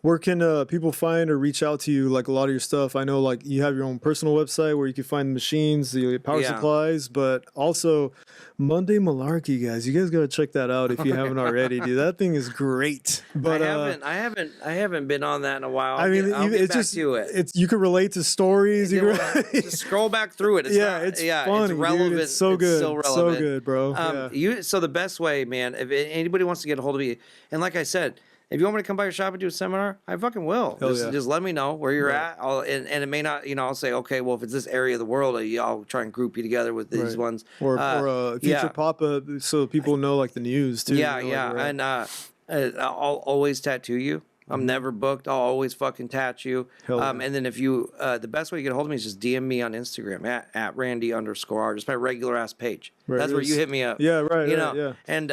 Where can people find or reach out to you, like a lot of your stuff? I know like you have your own personal website where you can find the machines, the power supplies, but also Monday Malarky, guys. You guys got to check that out if you haven't already, dude. That thing is great. But I haven't been on that in a while. It's just you can relate to stories. Just scroll back through it. It's funny, it's relevant. Dude. It's so good. So relevant. So good, bro. So the best way, man, if anybody wants to get a hold of me, and like I said, if you want me to come by your shop and do a seminar, I fucking will. Just let me know where you're at. And it may not, I'll say, okay, well, if it's this area of the world, I'll try and group you together with these ones. Or a future pop-up so people know like the news too. And I'll always tattoo you. I'm never booked. I'll always fucking tat you. And then if you, the best way to get a hold of me is just DM me on Instagram at Randy_R, just my regular ass page. Right. That's where you hit me up. Yeah, right. And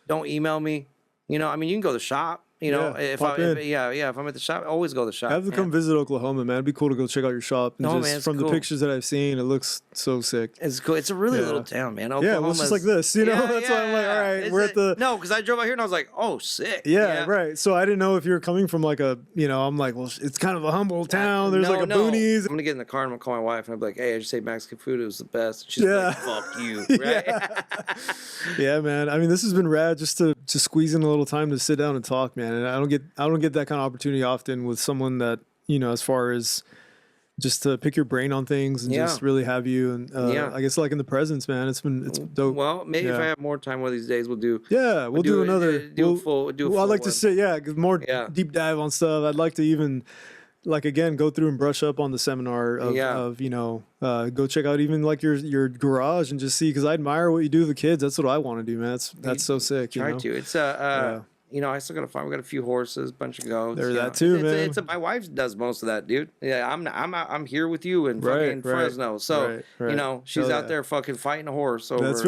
don't email me. You can go to the shop. If I'm at the shop, I always go to the shop. I have to come visit Oklahoma, man. It'd be cool to go check out your shop. And from the pictures that I've seen, it looks so sick. It's cool. It's a really little town, man. Well, it's just like this, That's why I'm like, all right, we're at the. No, because I drove out here and I was like, oh, sick. Yeah, right. So I didn't know if you were coming from like a, I'm like, well, it's kind of a humble town. There's like a boonies. I'm gonna get in the car and I'm gonna call my wife and I'm like, hey, I just ate Mexican food. It was the best. She's like, fuck you, right? Yeah, man. I mean, this has been rad just to squeeze in a little time to sit down and talk, man. And I don't get that kind of opportunity often with someone that, as far as just to pick your brain on things and just really have you. And I guess like in the presence, man, it's dope. Well, maybe if I have more time one of these days, we'll do. Yeah, we'll do another. I'd like to say, more deep dive on stuff. I'd like to even, like, again, go through and brush up on the seminar of go check out even like your garage and just see, because I admire what you do with the kids. That's what I want to do, man. That's so sick. Try to. It's I still gotta find. We got a few horses, bunch of goats. There's that too, man. My wife does most of that, dude. Yeah, I'm here with you in fucking Fresno, so she's out there fucking fighting a horse over. That's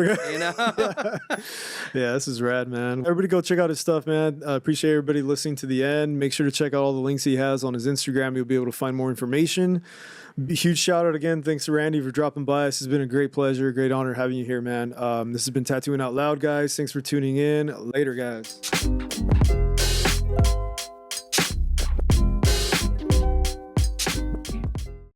yeah, this is rad, man. Everybody go check out his stuff, man. Appreciate everybody listening to the end. Make sure to check out all the links he has on his Instagram. You'll be able to find more information. Huge shout out again. Thanks to Randy for dropping by. This has been a great pleasure, great honor having you here, man. This has been Tattooing Out Loud, guys. Thanks for tuning in. Later, guys.